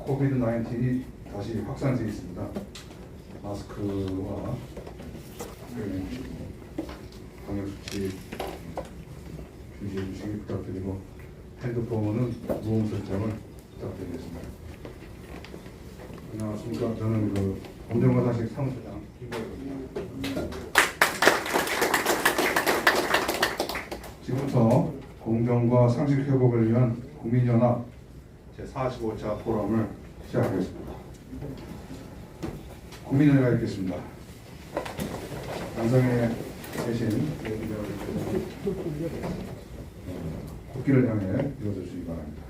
코비드 19이 다시 확산세 있습니다. 마스크와 방역수칙 주시해 주시기 부탁드리고 핸드폰은 무음 설정을 부탁드리겠습니다. 안녕하십니까. 저는 공정과 상식 사무처장 김보혁입니다. 지금부터 공정과 상식 회복을 위한 국민연합 제45차 포럼을 시작하겠습니다. 국민연합이 있겠습니다. 안성에 계신 여러분들 국기를 향해 일어서주시기 바랍니다.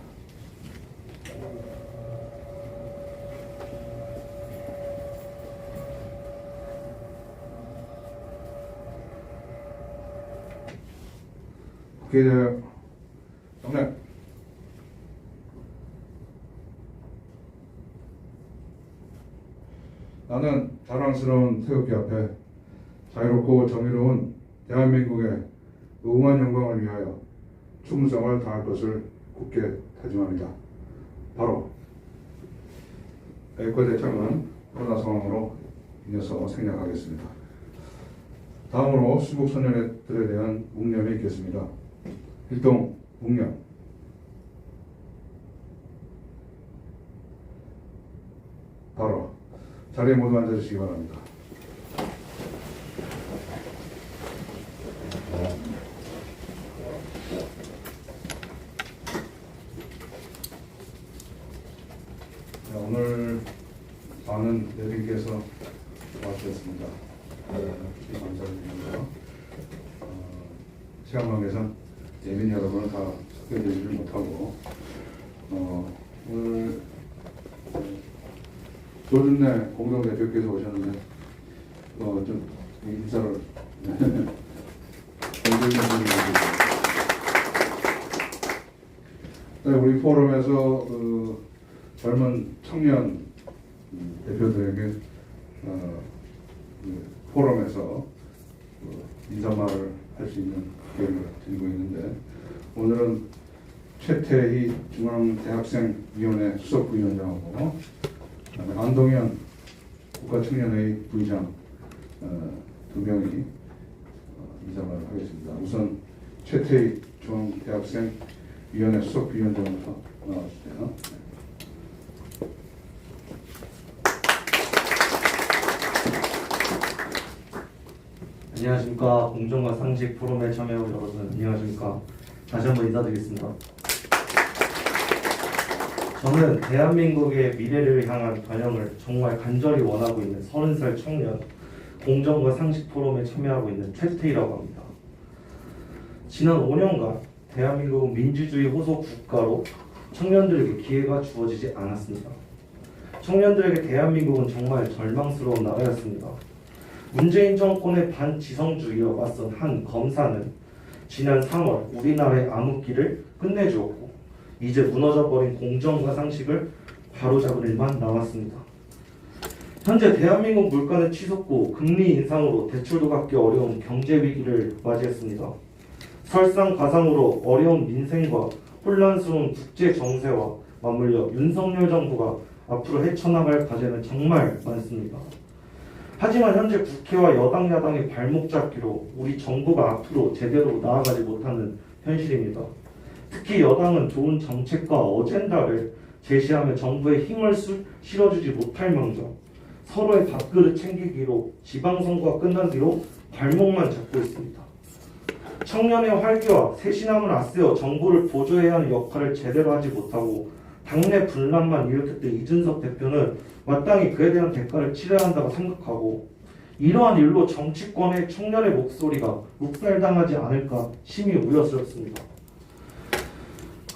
국회의장 정례. 나는 자랑스러운 태극기 앞에 자유롭고 정의로운 대한민국의 의무한 영광을 위하여 충성을 다할 것을 굳게 다짐합니다. 바로 에이커 대장은 코로나 상황으로 인해서 생략하겠습니다. 다음으로 수국 소년들에 대한 묵념이 있겠습니다. 일동 묵념. 바로 자리에 모두 앉아주시기 바랍니다. 오늘 많은 내빈께서 와주셨습니다. 감사드립니다. 시간 관계상 예민 여러분은 다 섞여드리지를 못하고 오늘 조준래 공동대표께서 오셨는데 좀 인사를 네, 우리 포럼에서 젊은 청년 대표들에게 포럼에서 인사말을 할 수 있는 기회를 드리고 있는데 오늘은 최태희 중앙대학생위원회 수석부위원장하고 안동현 국가청년회의 부의장 두 명이 인사말을 하겠습니다. 우선 최태희 중앙대학생위원회 수석부위원장부터 나와주세요. 안녕하십니까. 공정과 상식 포럼에 참여한 여러분 안녕하십니까. 다시 한번 인사드리겠습니다. 저는 대한민국의 미래를 향한 변형을 정말 간절히 원하고 있는 30살 청년 공정과 상식 포럼에 참여하고 있는 최태희라고 합니다. 지난 5년간 대한민국은 민주주의 호소 국가로 청년들에게 기회가 주어지지 않았습니다. 청년들에게 대한민국은 정말 절망스러운 나라였습니다. 문재인 정권의 반지성주의와 맞선 한 검사는 지난 3월 우리나라의 암흑기를 끝내주었고 이제 무너져버린 공정과 상식을 바로잡을 일만 남았습니다. 현재 대한민국 물가는 치솟고 금리 인상으로 대출도 갚기 어려운 경제 위기를 맞이했습니다. 설상가상으로 어려운 민생과 혼란스러운 국제 정세와 맞물려 윤석열 정부가 앞으로 헤쳐나갈 과제는 정말 많습니다. 하지만 현재 국회와 여당 야당의 발목 잡기로 우리 정부가 앞으로 제대로 나아가지 못하는 현실입니다. 특히 여당은 좋은 정책과 어젠다를 제시하며 정부에 힘을 실어주지 못할 망정 서로의 밥그릇 챙기기로 지방선거가 끝난 뒤로 발목만 잡고 있습니다. 청년의 활기와 새신함을 앞세워 정부를 보조해야 하는 역할을 제대로 하지 못하고 당내 분란만 일으켰던 이준석 대표는 마땅히 그에 대한 대가를 치러야 한다고 생각하고 이러한 일로 정치권의 청년의 목소리가 묵살당하지 않을까 심히 우려스럽습니다.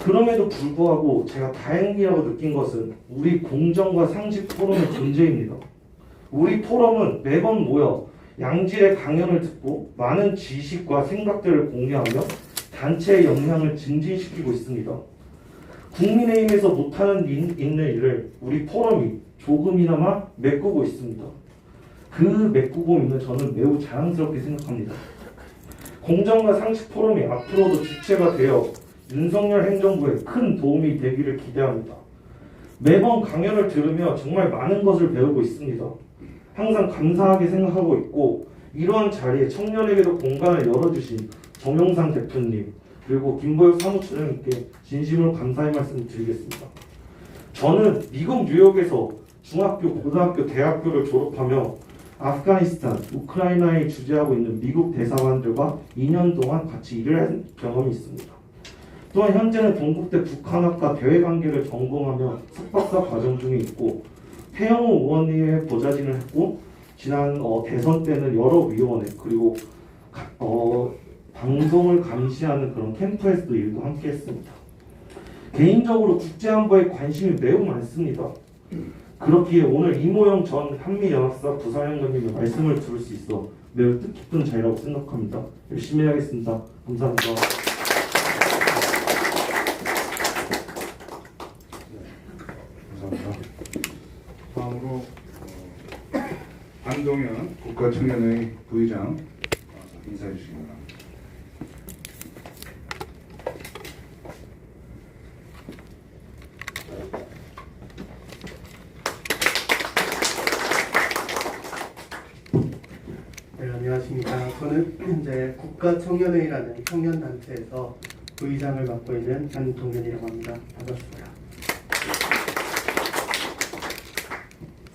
그럼에도 불구하고 제가 다행이라고 느낀 것은 우리 공정과 상식 포럼의 존재입니다. 우리 포럼은 매번 모여 양질의 강연을 듣고 많은 지식과 생각들을 공유하며 단체의 역량을 증진시키고 있습니다. 국민의힘에서 못하는 있는 일을 우리 포럼이 조금이나마 메꾸고 있습니다. 그 메꾸고 있는 저는 매우 자랑스럽게 생각합니다. 공정과 상식 포럼이 앞으로도 주체가 되어 윤석열 행정부에 큰 도움이 되기를 기대합니다. 매번 강연을 들으며 정말 많은 것을 배우고 있습니다. 항상 감사하게 생각하고 있고 이러한 자리에 청년에게도 공간을 열어주신 정용상 대표님 그리고 김보혁 사무처장님께 진심으로 감사의 말씀을 드리겠습니다. 저는 미국 뉴욕에서 중학교, 고등학교, 대학교를 졸업하며 아프가니스탄, 우크라이나에 주재하고 있는 미국 대사관들과 2년 동안 같이 일을 한 경험이 있습니다. 또한 현재는 동국대 북한학과 대외관계를 전공하며 석박사 과정 중에 있고 태영호 의원님의 보좌진을 했고 지난 대선 때는 여러 위원회 그리고 방송을 감시하는 그런 캠프에서도 일도 함께 했습니다. 개인적으로 국제안보에 관심이 매우 많습니다. 그렇기에 오늘 이모영 전 한미연합사 부사령관님의 말씀을 들을 수 있어 매우 뜻깊은 자리라고 생각합니다. 열심히 해야겠습니다. 감사합니다. 감사합니다. 다음으로 안동현 국가청년회 부의장 인사해 주시기 바랍니다. 네, 안녕하십니까. 저는 현재 국가청년회의라는 청년단체에서 부의장을 맡고 있는 한동현이라고 합니다. 반갑습니다.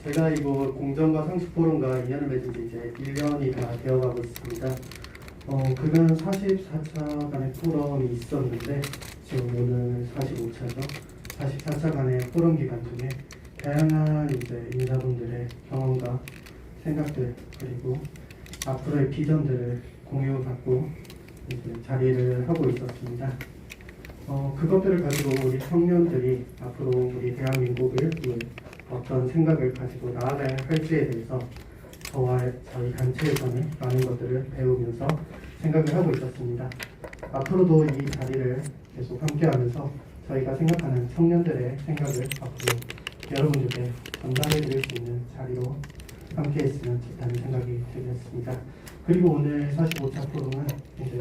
제가 이곳 공정과 상식 포럼과 인연을 맺은 지 이제 1년이 다 되어가고 있습니다. 그간 44차 간의 포럼이 있었는데 지금 오늘 45차죠. 44차 간의 포럼 기간 중에 다양한 이제 인사분들의 경험과 생각들 그리고 앞으로의 비전들을 공유받고 이제 자리를 하고 있었습니다. 그것들을 가지고 우리 청년들이 앞으로 우리 대한민국을 위해 어떤 생각을 가지고 나아가야 할지에 대해서 저와 저희 단체에서는 많은 것들을 배우면서 생각을 하고 있었습니다. 앞으로도 이 자리를 계속 함께하면서 저희가 생각하는 청년들의 생각을 앞으로 여러분들께 전달해 드릴 수 있는 자리로 함께했으면 좋다는 생각이 들었습니다. 그리고 오늘 45차 포럼은 이제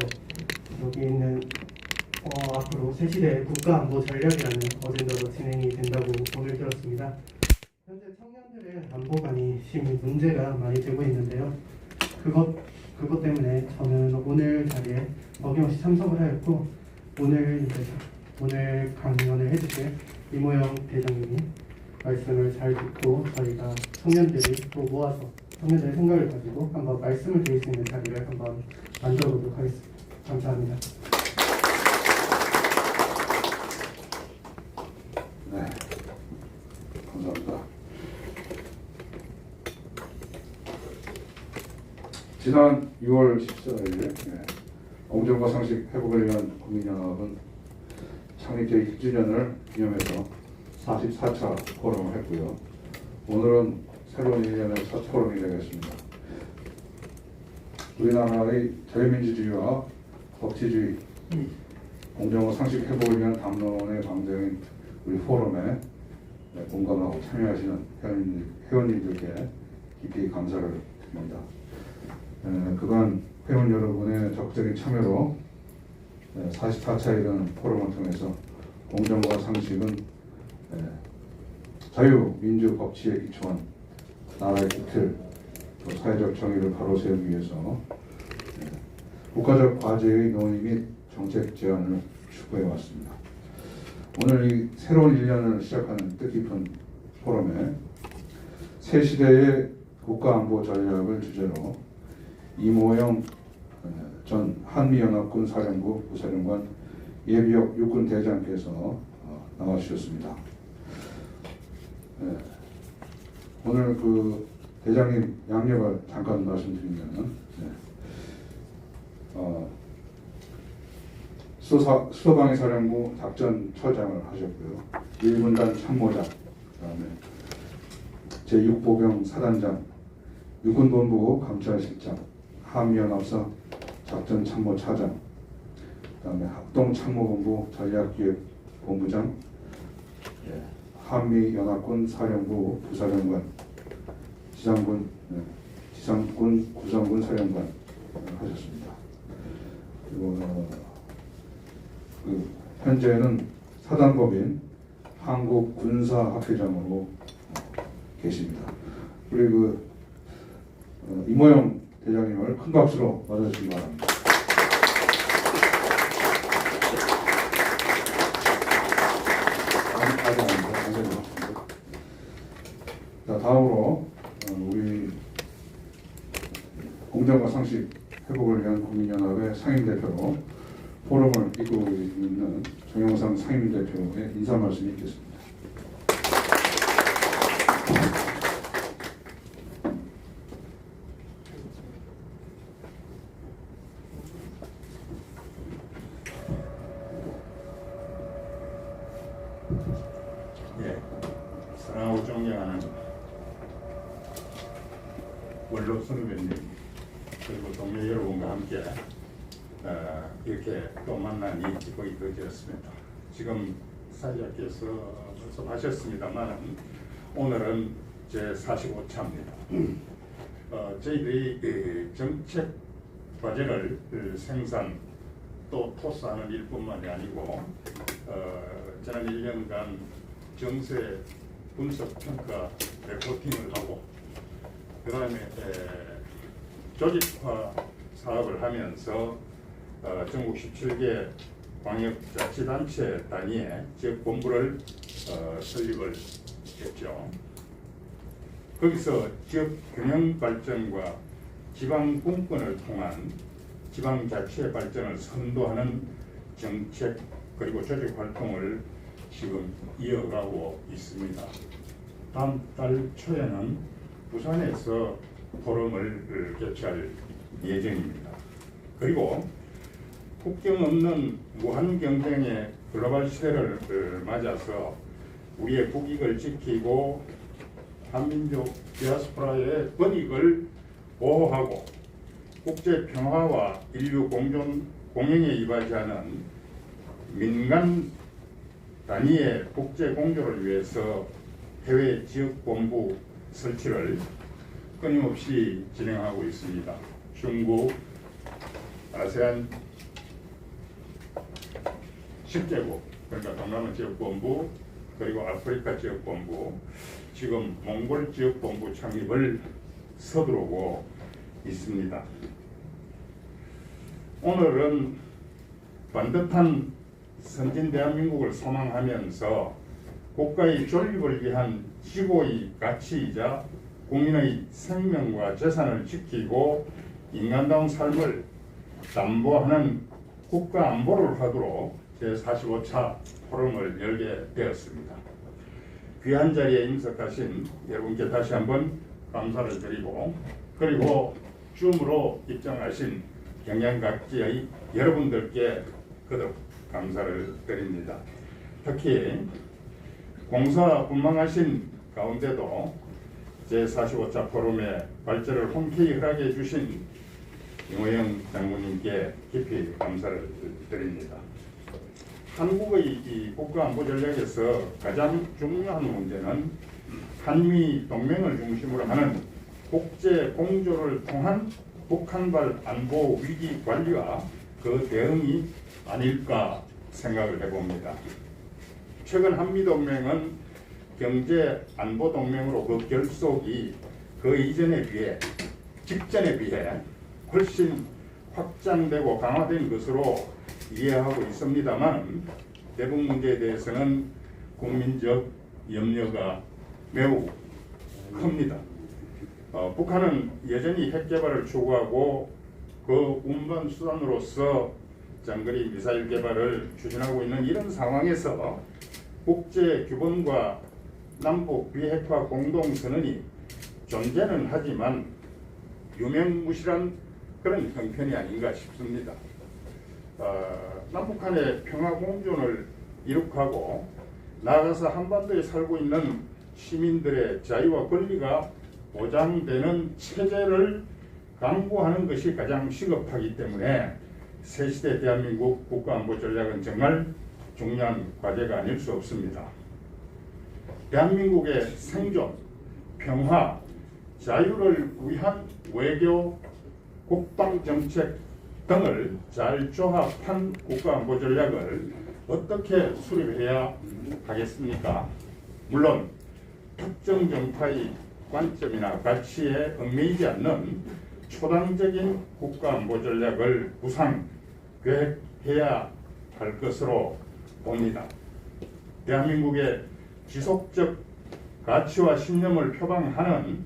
여기 있는 앞으로 새 시대의 국가안보 전략이라는 어젠다로 진행이 된다고 오늘 들었습니다. 현재 청년들의 안보관이 심히 문제가 많이 되고 있는데요. 그것 때문에 저는 오늘 자리에 어김없이 참석을 하였고 오늘 강연을 해주실 이모영 대장님이 말씀을 잘 듣고 저희가 청년들이 또 모아서 청년들의 생각을 가지고 한번 말씀을 드릴 수 있는 자리를 한번 만들어 보도록 하겠습니다. 감사합니다. 네, 감사합니다. 지난 6월 14일 공정과 상식 회복을 위한 국민연합은 창립 제1주년을 기념해서 44차 포럼을 했고요. 오늘은 새로운 1년의 첫 포럼이 되겠습니다. 우리나라의 자유민주주의와 법치주의, 공정과 상식 회복을 위한 담론의 방정인 우리 포럼에 공감하고 참여하시는 회원님들께 깊이 감사를 드립니다. 그간 회원 여러분의 적극적인 참여로 44차 이런 포럼을 통해서 공정과 상식은 자유, 민주, 법치에 기초한 나라의 기틀, 또 사회적 정의를 바로 세우기 위해서 국가적 과제의 논의 및 정책 제안을 추구해 왔습니다. 오늘 이 새로운 1년을 시작하는 뜻깊은 포럼에 새 시대의 국가안보 전략을 주제로 이모영 전 한미연합군 사령부 부사령관 예비역 육군 대장께서 나와주셨습니다. 오늘 그 대장님 양력을 잠깐 말씀드리면 수서방위 사령부 작전처장을 하셨고요. 1군단 참모장, 그다음에 제6보병 사단장, 육군본부 감찰실장, 한미연합사 작전참모차장, 그다음에 합동참모본부 전략기획본부장, 한미연합군 사령부 부사령관, 지상군 구성군 사령관 하셨습니다. 그리고 현재는 사단법인 한국군사학회장으로 계십니다. 우리 이모영 대장님을 큰 박수로 맞아주시기 바랍니다. 아직 아닙니다. 자, 다음으로 우리 공정과 상식 회복을 위한 국민연합의 상임대표로 포럼을 이끌고 있는 정영상 상임대표의 인사 말씀이 있겠습니다. 예, 사랑하고 존경하는 원로 선후배님 그리고 동료 여러분과 함께 이렇게 또 만나니 기쁘게 되었습니다. 지금 사장께서 말씀하셨습니다만 오늘은 제 45차입니다. 저희들이 정책 과제를 생산 또 토스하는 일뿐만이 아니고 지난 1년간 정세 분석 평가 레포팅을 하고 그 다음에 조직화 사업을 하면서 전국 17개 광역자치단체 단위의 지역본부를 설립을 했죠. 거기서 지역 균형 발전과 지방 분권을 통한 지방자치의 발전을 선도하는 정책 그리고 조직 활동을 지금 이어가고 있습니다. 다음 달 초에는 부산에서 포럼을 개최할 예정입니다. 그리고 국경 없는 무한 경쟁의 글로벌 시대를 맞아서 우리의 국익을 지키고 한민족 디아스포라의 권익을 보호하고 국제 평화와 인류 공영에 이바지하는 민간 단위의 국제 공조를 위해서 해외 지역 본부 설치를 끊임없이 진행하고 있습니다. 중국, 아세안 10개국, 그러니까 동남아 지역본부, 그리고 아프리카 지역본부, 지금 몽골 지역본부 창립을 서두르고 있습니다. 오늘은 반듯한 선진 대한민국을 소망하면서 국가의 존립을 위한 지고의 가치이자 국민의 생명과 재산을 지키고 인간다운 삶을 담보하는 국가 안보를 하도록 제45차 포럼을 열게 되었습니다. 귀한 자리에 임석하신 여러분께 다시 한번 감사를 드리고 그리고 줌으로 입장하신 경양각지의 여러분들께 거듭 감사를 드립니다. 특히 공사분망하신 가운데도 제45차 포럼의 발제를 흔쾌히 허락해 주신 이모영 장군님께 깊이 감사를 드립니다. 한국의 이 국가안보 전략에서 가장 중요한 문제는 한미 동맹을 중심으로 하는 국제 공조를 통한 북한발 안보 위기 관리와 그 대응이 아닐까 생각을 해봅니다. 최근 한미동맹은 경제 안보 동맹으로 그 결속이 그 이전에 비해 직전에 비해 훨씬 확장되고 강화된 것으로 이해하고 있습니다만 대북 문제에 대해서는 국민적 염려가 매우 큽니다. 북한은 여전히 핵 개발을 추구하고 그 운반 수단으로서 장거리 미사일 개발을 추진하고 있는 이런 상황에서 국제 규범과 남북 비핵화 공동선언이 존재는 하지만 유명무실한 그런 형편이 아닌가 싶습니다. 남북한의 평화 공존을 이룩하고 나아가서 한반도에 살고 있는 시민들의 자유와 권리가 보장되는 체제를 강구하는 것이 가장 시급하기 때문에 새시대 대한민국 국가안보 전략은 정말 중요한 과제가 아닐 수 없습니다. 대한민국의 생존, 평화, 자유를 위한 외교, 국방정책 등을 잘 조합한 국가안보 전략을 어떻게 수립해야 하겠습니까? 물론 특정 정파의 관점이나 가치에 얽매이지 않는 초당적인 국가안보 전략을 구상, 계획해야 할 것으로 봅니다. 대한민국의 지속적 가치와 신념을 표방하는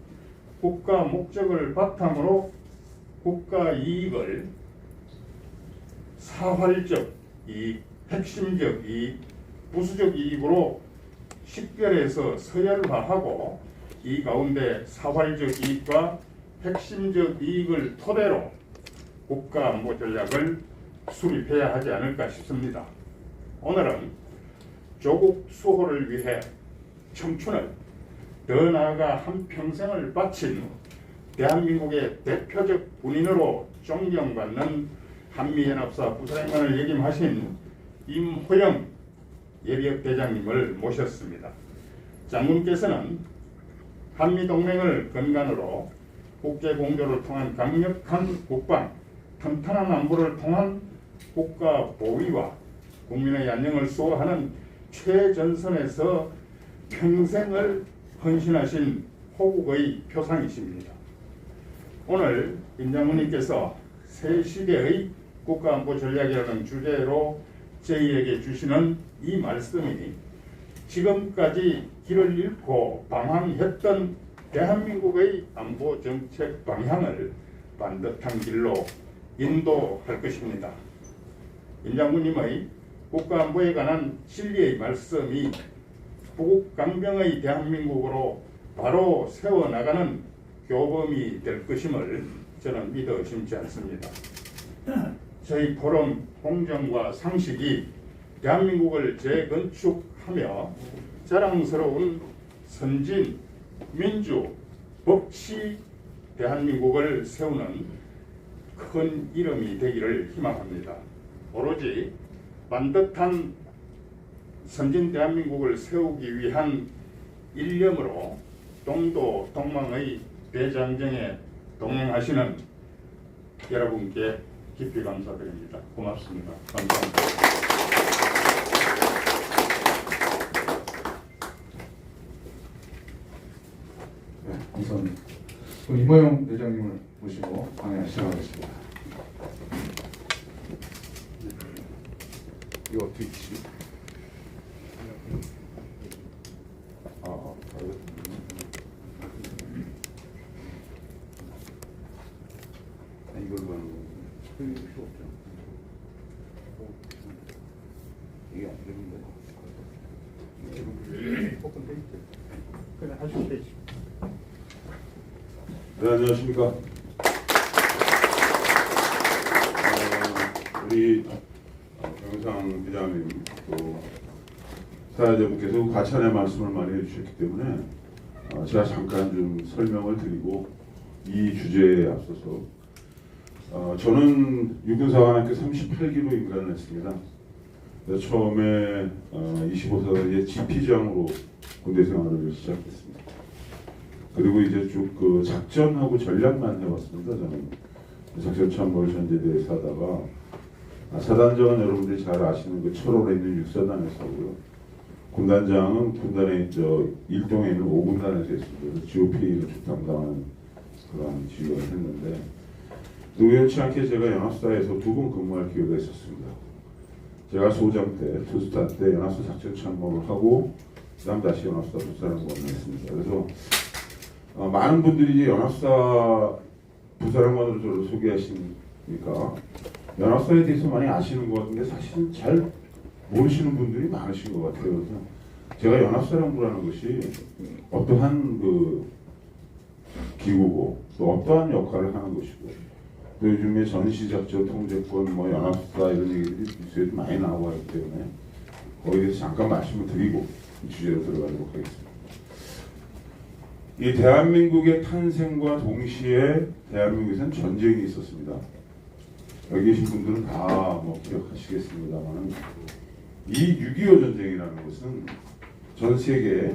국가 목적을 바탕으로 국가 이익을 사활적 이익, 핵심적 이익, 부수적 이익으로 식별해서 서열화하고 이 가운데 사활적 이익과 핵심적 이익을 토대로 국가 안보 전략을 수립해야 하지 않을까 싶습니다. 오늘은 조국 수호를 위해 청춘을 더 나아가 한평생을 바친 대한민국의 대표적 군인으로 존경받는 한미연합사 부사령관을 역임하신 임호영 예비역 대장님을 모셨습니다. 장군께서는 한미동맹을 근간으로 국제공조를 통한 강력한 국방, 튼튼한 안보를 통한 국가 보위와 국민의 안녕을 수호하는 최전선에서 평생을 헌신하신 호국의 표상이십니다. 오늘 임 장군님께서 새 시대의 국가안보 전략이라는 주제로 저희에게 주시는 이 말씀이 지금까지 길을 잃고 방황했던 대한민국의 안보 정책 방향을 반듯한 길로 인도할 것입니다. 임 장군님의 국가안보에 관한 진리의 말씀이 부국 강병의 대한민국으로 바로 세워나가는 교범이 될 것임을 저는 믿어 의심치 않습니다. 저희 포럼 공정과 상식이 대한민국을 재건축하며 자랑스러운 선진, 민주, 법치 대한민국을 세우는 큰 이름이 되기를 희망합니다. 오로지 반듯한 선진 대한민국을 세우기 위한 일념으로 동도 동망의 대장정에 동행하시는 여러분께 깊이 감사드립니다. 고맙습니다. 감사합니다. 네, 우선 임호영 대장님을 모시고 강의 시작하겠습니다. 이거 어떻게 치지? 이걸로 하는 거 스크린이 필요 없죠. 이게 안 되는데. 그냥 하실 때 네, 안녕하십니까. 우리 정영상 회장님 또 사회자분께서 과찬의 말씀을 많이 해주셨기 때문에 제가 잠깐 좀 설명을 드리고 이 주제에 앞서서 저는 육군사관학교 38기로 임관을 했습니다. 처음에 25사단의 지피장으로 군대 생활을 시작했습니다. 그리고 이제 쭉 그 작전하고 전략만 해왔습니다. 저는 작전 참모를 전제대에서 하다가 사단장은 여러분들이 잘 아시는 그 철원에 있는 육사단에서 하고요. 군단장은 군단의 일동에 있는 5군단에서 했습니다. GOP를 쭉 담당하는 그런 직업을 했는데 우연치 않게 제가 연합사에서 2번 근무할 기회가 있었습니다. 제가 소장 때, 투스타 때 연합사 작전 참모를 하고 그다음 다시 연합사 부사령관을 했습니다. 그래서 많은 분들이 이제 연합사 부사령관으로 저를 소개하시니까 연합사에 대해서 많이 아시는 것 같은데 사실은 잘 모르시는 분들이 많으신 것 같아요. 그래서 제가 연합사령부라는 것이 어떠한 그 기구고 또 어떠한 역할을 하는 것이고 또 요즘에 전시작전 통제권 뭐 연합사 이런 얘기들이 뉴스에 많이 나오고 하기 때문에 거기에 대해서 잠깐 말씀을 드리고 이 주제로 들어가도록 하겠습니다. 이 대한민국의 탄생과 동시에 대한민국에서는 전쟁이 있었습니다. 여기 계신 분들은 다 뭐 기억하시겠습니다만 이 6.25 전쟁이라는 것은 전 세계에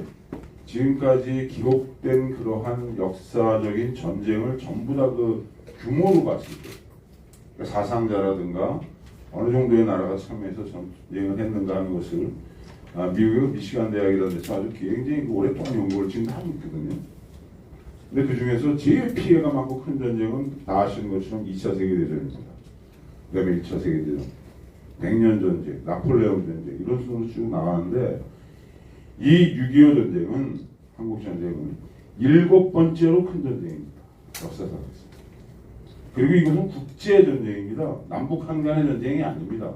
지금까지 기록된 그러한 역사적인 전쟁을 전부 다 그 규모로 봤을 때 그러니까 사상자라든가 어느 정도의 나라가 참여해서 전쟁을 했는가 하는 것을 미국의 미시간 대학이라는 데서 아주 굉장히 오랫동안 연구를 지금 하고 있거든요. 근데 그 중에서 제일 피해가 많고 큰 전쟁은 다 아시는 것처럼 2차 세계대전입니다. 그 다음에 1차 세계대전, 100년 전쟁, 나폴레옹 전쟁 이런 식으로 쭉 나가는데 이 6.25 전쟁은 한국 전쟁은 7번째로 큰 전쟁입니다. 역사상에서. 그리고 이것은 국제 전쟁입니다. 남북한 간의 전쟁이 아닙니다.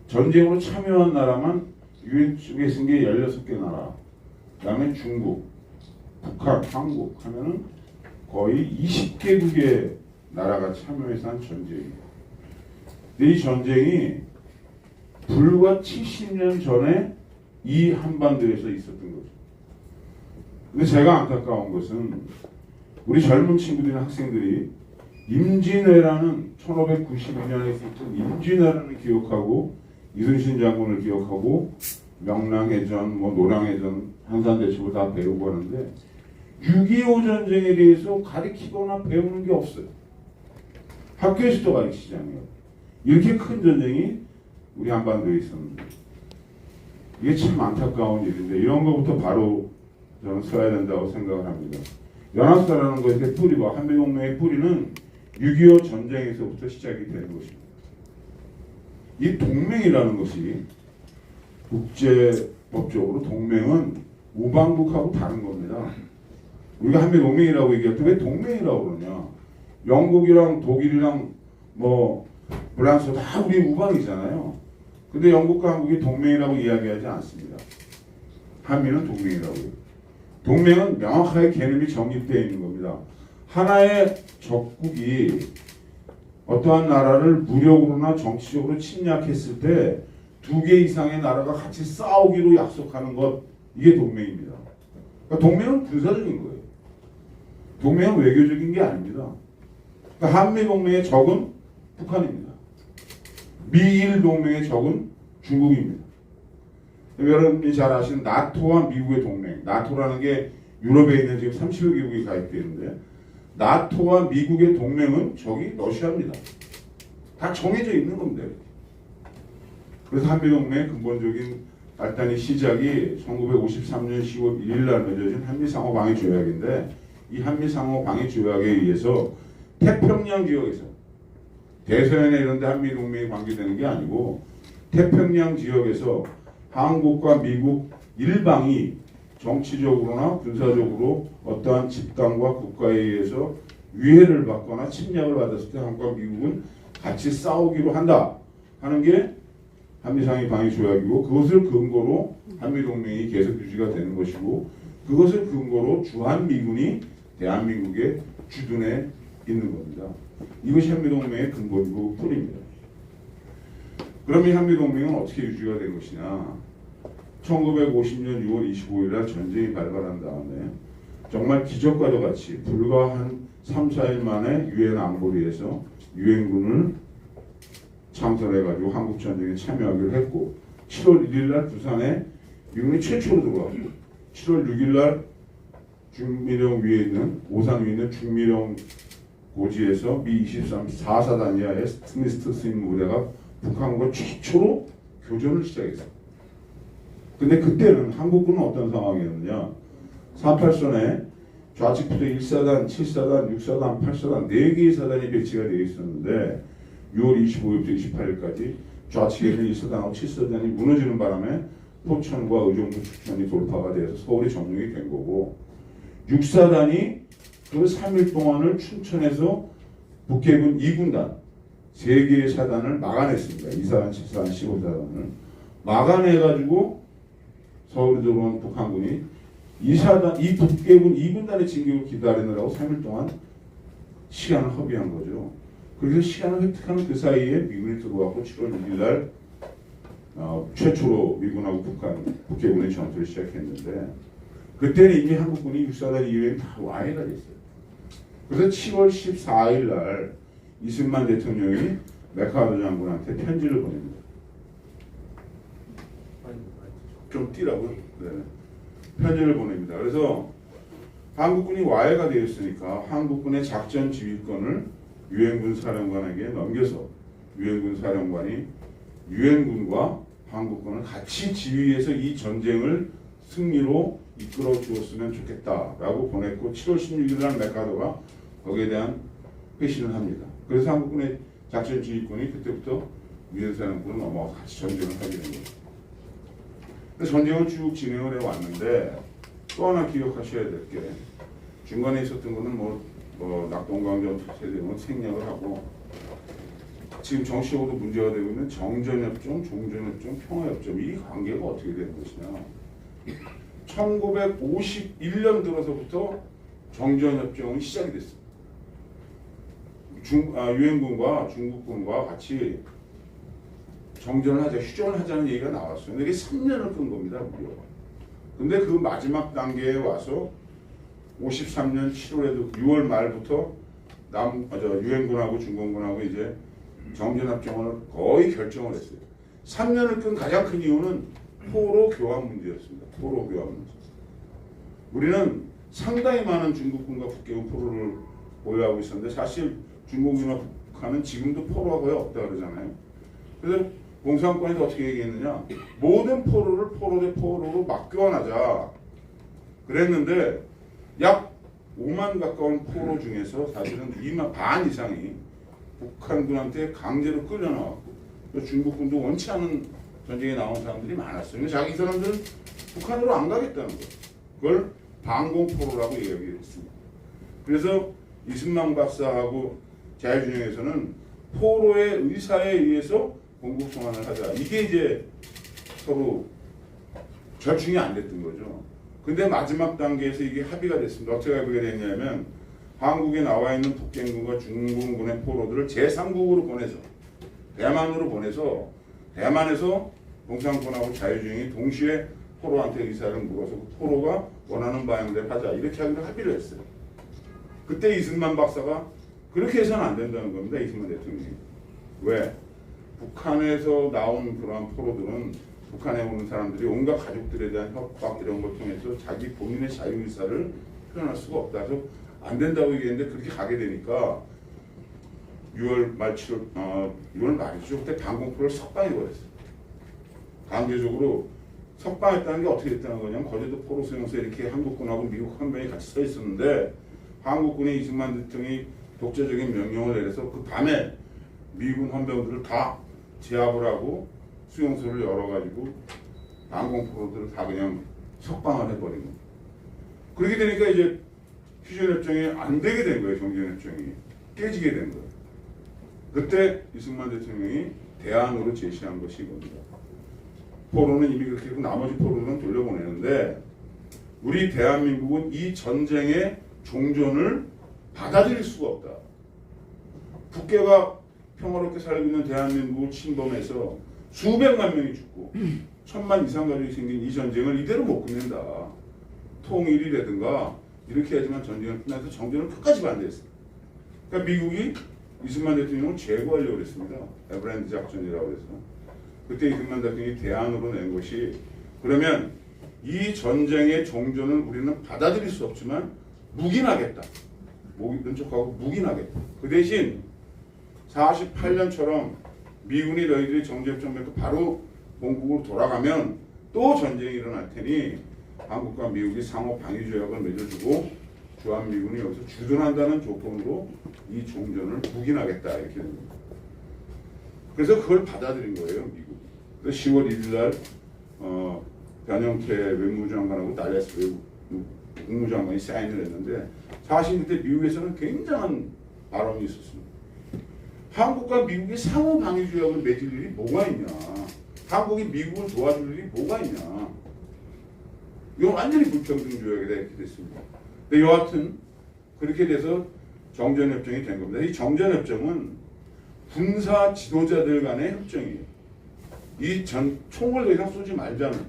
전쟁으로 참여한 나라만 유엔 쪽에 있는 게 16개 나라, 그 다음에 중국, 북한, 한국 하면은 거의 20개국의 나라가 참여해서 한 전쟁입니다. 근데 이 전쟁이 불과 70년 전에 이 한반도에서 있었던 거죠. 근데 제가 안타까운 것은 우리 젊은 친구들이나 학생들이 임진왜란은 1592년에 있었던 임진왜란을 기억하고 이순신 장군을 기억하고 명랑해전, 노량해전, 한산대첩을 다 배우고 하는데 6.25 전쟁에 대해서 가르치거나 배우는 게 없어요. 학교에서도 가르치지 않아요. 이렇게 큰 전쟁이 우리 한반도에 있었는데 이게 참 안타까운 일인데 이런 것부터 바로 저는 써야 된다고 생각을 합니다. 연합사라는 것의 뿌리와 한미동맹의 뿌리는 6.25 전쟁에서부터 시작이 되는 것입니다. 이 동맹이라는 것이 국제법적으로 동맹은 우방국하고 다른 겁니다. 우리가 한미동맹이라고 얘기할 때 왜 동맹이라고 그러냐? 영국이랑 독일이랑 프랑스 다 우리 우방이잖아요. 근데 영국과 한국이 동맹이라고 이야기하지 않습니다. 한미는 동맹이라고 해요. 동맹은 명확하게 개념이 정립되어 있는 겁니다. 하나의 적국이 어떠한 나라를 무력으로나 정치적으로 침략했을 때 2개 이상의 나라가 같이 싸우기로 약속하는 것, 이게 동맹입니다. 그러니까 동맹은 군사적인 거예요. 동맹은 외교적인 게 아닙니다. 그러니까 한미동맹의 적은 북한입니다. 미일 동맹의 적은 중국입니다. 여러분이 잘 아시는 나토와 미국의 동맹, 나토라는 게 유럽에 있는 지금 30여 개국이 가입되어 있는데 나토와 미국의 동맹은 적이 러시아입니다. 다 정해져 있는 겁니다. 그래서 한미동맹의 근본적인 발단의 시작이 1953년 10월 1일 날 맺어진 한미상호방위조약인데 이 한미상호방위조약에 의해서 태평양 지역에서 대서양에 이런 데 한미동맹이 관계되는 게 아니고 태평양 지역에서 한국과 미국 일방이 정치적으로나 군사적으로 어떠한 집단과 국가에 의해서 위해를 받거나 침략을 받았을 때 한국과 미국은 같이 싸우기로 한다 하는 게 한미상위 방위 조약이고 그것을 근거로 한미동맹이 계속 유지가 되는 것이고 그것을 근거로 주한미군이 대한민국에 주둔해 있는 겁니다. 이것이 한미동맹의 근본이고 뿌리입니다. 그럼 이 한미동맹은 어떻게 유지가 된 것이냐? 1950년 6월 25일 날 전쟁이 발발한 다음에 정말 기적과도 같이 불과 한 3, 4일 만에 유엔 안보리에서 유엔군을 창설해가지고 한국 전쟁에 참여하기로 했고 7월 1일 날 부산에 미군이 최초로 들어왔고 7월 6일 날 중미령 위에 있는 오산 위에 있는 중미령 고지에서 미-23 4사단 이하의 스미스 스님 무대가 북한과 최초로 교전을 시작했어요. 근데 그때는 한국군은 어떤 상황이었느냐? 38선에 좌측부터 1사단, 7사단, 6사단, 8사단 4개의 사단이 배치가 되어 있었는데 6월 25일부터 28일까지 좌측에 있는 1사단하고 7사단이 무너지는 바람에 포천과 의정부 축천이 돌파가 돼서 서울이 점령이 된 거고 6사단이 그 3일 동안을 춘천에서 북해군 2군단 3개의 사단을 막아냈습니다. 2사단, 7사단, 15사단을 막아내가지고 서울에 들어온 북한군이 이 북해군 2군단의 진격을 기다리느라고 3일 동안 시간을 허비한 거죠. 그래서 시간을 획득하는 그 사이에 미군이 들어왔고 7월 6일 날 최초로 미군하고 북해군의 전투를 시작했는데 그때는 이미 한국군이 6사단 이외에 다 와해가 됐어요. 그래서 7월 14일 날 이승만 대통령이 메카더 장군한테 편지를 보냅니다. 좀 뛰라고. 네. 편지를 보냅니다. 그래서 한국군이 와해가 되었으니까 한국군의 작전 지휘권을 유엔군 사령관에게 넘겨서 유엔군 사령관이 유엔군과 한국군을 같이 지휘해서 이 전쟁을 승리로 이끌어 주었으면 좋겠다라고 보냈고 7월 16일 날 메카도가 거기에 대한 회신을 합니다. 그래서 한국군의 작전 지휘권이 그때부터 유엔 사령부로 넘어가서 같이 전쟁을 하게 된 거죠. 전쟁을 쭉 진행을 해왔는데 또 하나 기억하셔야 될 게 중간에 있었던 거는 낙동강전 세대는 생략을 하고 지금 정치적으로 문제가 되고 있는 정전협정, 종전협정, 평화협정 이 관계가 어떻게 되는 것이냐. 1951년 들어서부터 정전협정이 시작이 됐습니다. 유엔군과 중국군과 같이 정전을 하자, 휴전을 하자는 얘기가 나왔어요. 근데 이게 3년을 끈 겁니다, 무려. 근데 그 마지막 단계에 와서 53년 7월에도 6월 말부터 유엔군하고 중공군하고 이제 정전협정을 거의 결정을 했어요. 3년을 끈 가장 큰 이유는 포로 교환 문제였습니다. 포로 교환 문제. 우리는 상당히 많은 중국군과 북경은 포로를 보유하고 있었는데 사실 중국이나 북한은 지금도 포로가 거의 없다 그러잖아요. 그래서 공산권에서 어떻게 얘기했느냐, 모든 포로를 포로 대 포로로 막 교환하자 그랬는데 약 5만 가까운 포로 중에서 사실은 2만 반 이상이 북한군한테 강제로 끌려나왔고 중국군도 원치 않은 전쟁에 나온 사람들이 많았어요. 근데 자기 사람들은 북한으로 안 가겠다는 거예요. 그걸 방공포로라고 얘기했습니다. 그래서 이승만 박사하고 자유진영에서는 포로의 의사에 의해서 공국 송환을 하자. 이게 이제 서로 절충이 안 됐던 거죠. 근데 마지막 단계에서 이게 합의가 됐습니다. 어떻게 합의가 됐냐면 한국에 나와 있는 북경군과 중공군의 포로들을 제3국으로 보내서 대만으로 보내서 대만에서 공산군하고 자유주의이 동시에 포로한테 의사를 물어서 그 포로가 원하는 방향대로 하자 이렇게 하기로 합의를 했어요. 그때 이승만 박사가 그렇게 해서는 안 된다는 겁니다. 이승만 대통령이. 왜? 북한에서 나온 그러한 포로들은 북한에 오는 사람들이 온갖 가족들에 대한 협박 이런 걸 통해서 자기 본인의 자유의사를 표현할 수가 없다. 그래서 안 된다고 얘기했는데 그렇게 가게 되니까 6월 말 6월 말이죠. 그때 방공포를 석방해버렸어요. 강제적으로 석방했다는 게 어떻게 됐다는 거냐면 거제도 포로 수용소에 이렇게 한국군하고 미국 헌병이 같이 서 있었는데 한국군의 이승만 대통령이 독재적인 명령을 내려서 그 밤에 미군 헌병들을 다 제압을 하고 수용소를 열어가지고 방공포로들을 다 그냥 석방을 해버린 겁니다. 그렇게 되니까 이제 휴전협정이 안 되게 된 거예요. 정전협정이 깨지게 된 거예요. 그때 이승만 대통령이 대안으로 제시한 것이 이겁니다. 포로는 이미 그렇게 했고 나머지 포로는 돌려보내는데 우리 대한민국은 이 전쟁의 종전을 받아들일 수가 없다. 국계가 평화롭게 살고 있는 대한민국을 침범해서 수백만 명이 죽고 1000만 이상 가족이 생긴 이 전쟁을 이대로 못 끝낸다. 통일이라든가 이렇게 하지만 전쟁을 끝나서 정전을 끝까지 반대했습니다. 그러니까 미국이 이승만 대통령을 제거하려고 했습니다. 에버랜드 작전이라고 해서. 그때 이승만 대통령이 대안으로 낸 것이 그러면 이 전쟁의 종전을 우리는 받아들일 수 없지만 묵인하겠다. 목이 척하고 묵인하겠다. 그 대신 48년처럼 미군이 너희들이 정전협정 맺고 바로 본국으로 돌아가면 또 전쟁이 일어날 테니 한국과 미국이 상호 방위 조약을 맺어주고 주한미군이 여기서 주둔한다는 조건으로 이 종전을 묵인하겠다 이렇게 됩니다. 그래서 그걸 받아들인 거예요, 미국. 그래서 10월 1일 날 변형태 외무부 장관하고 달레스 국무장관이 사인을 했는데 사실 그때 미국에서는 굉장한 발언이 있었습니다. 한국과 미국이 상호 방위 조약을 맺을 일이 뭐가 있냐? 한국이 미국을 도와줄 일이 뭐가 있냐? 이건 완전히 불평등 조약이다 이렇게 됐습니다. 근데 여하튼 그렇게 돼서 정전협정이 된 겁니다. 이 정전협정은 군사 지도자들 간의 협정이에요. 이 총을 더 이상 쏘지 말자는.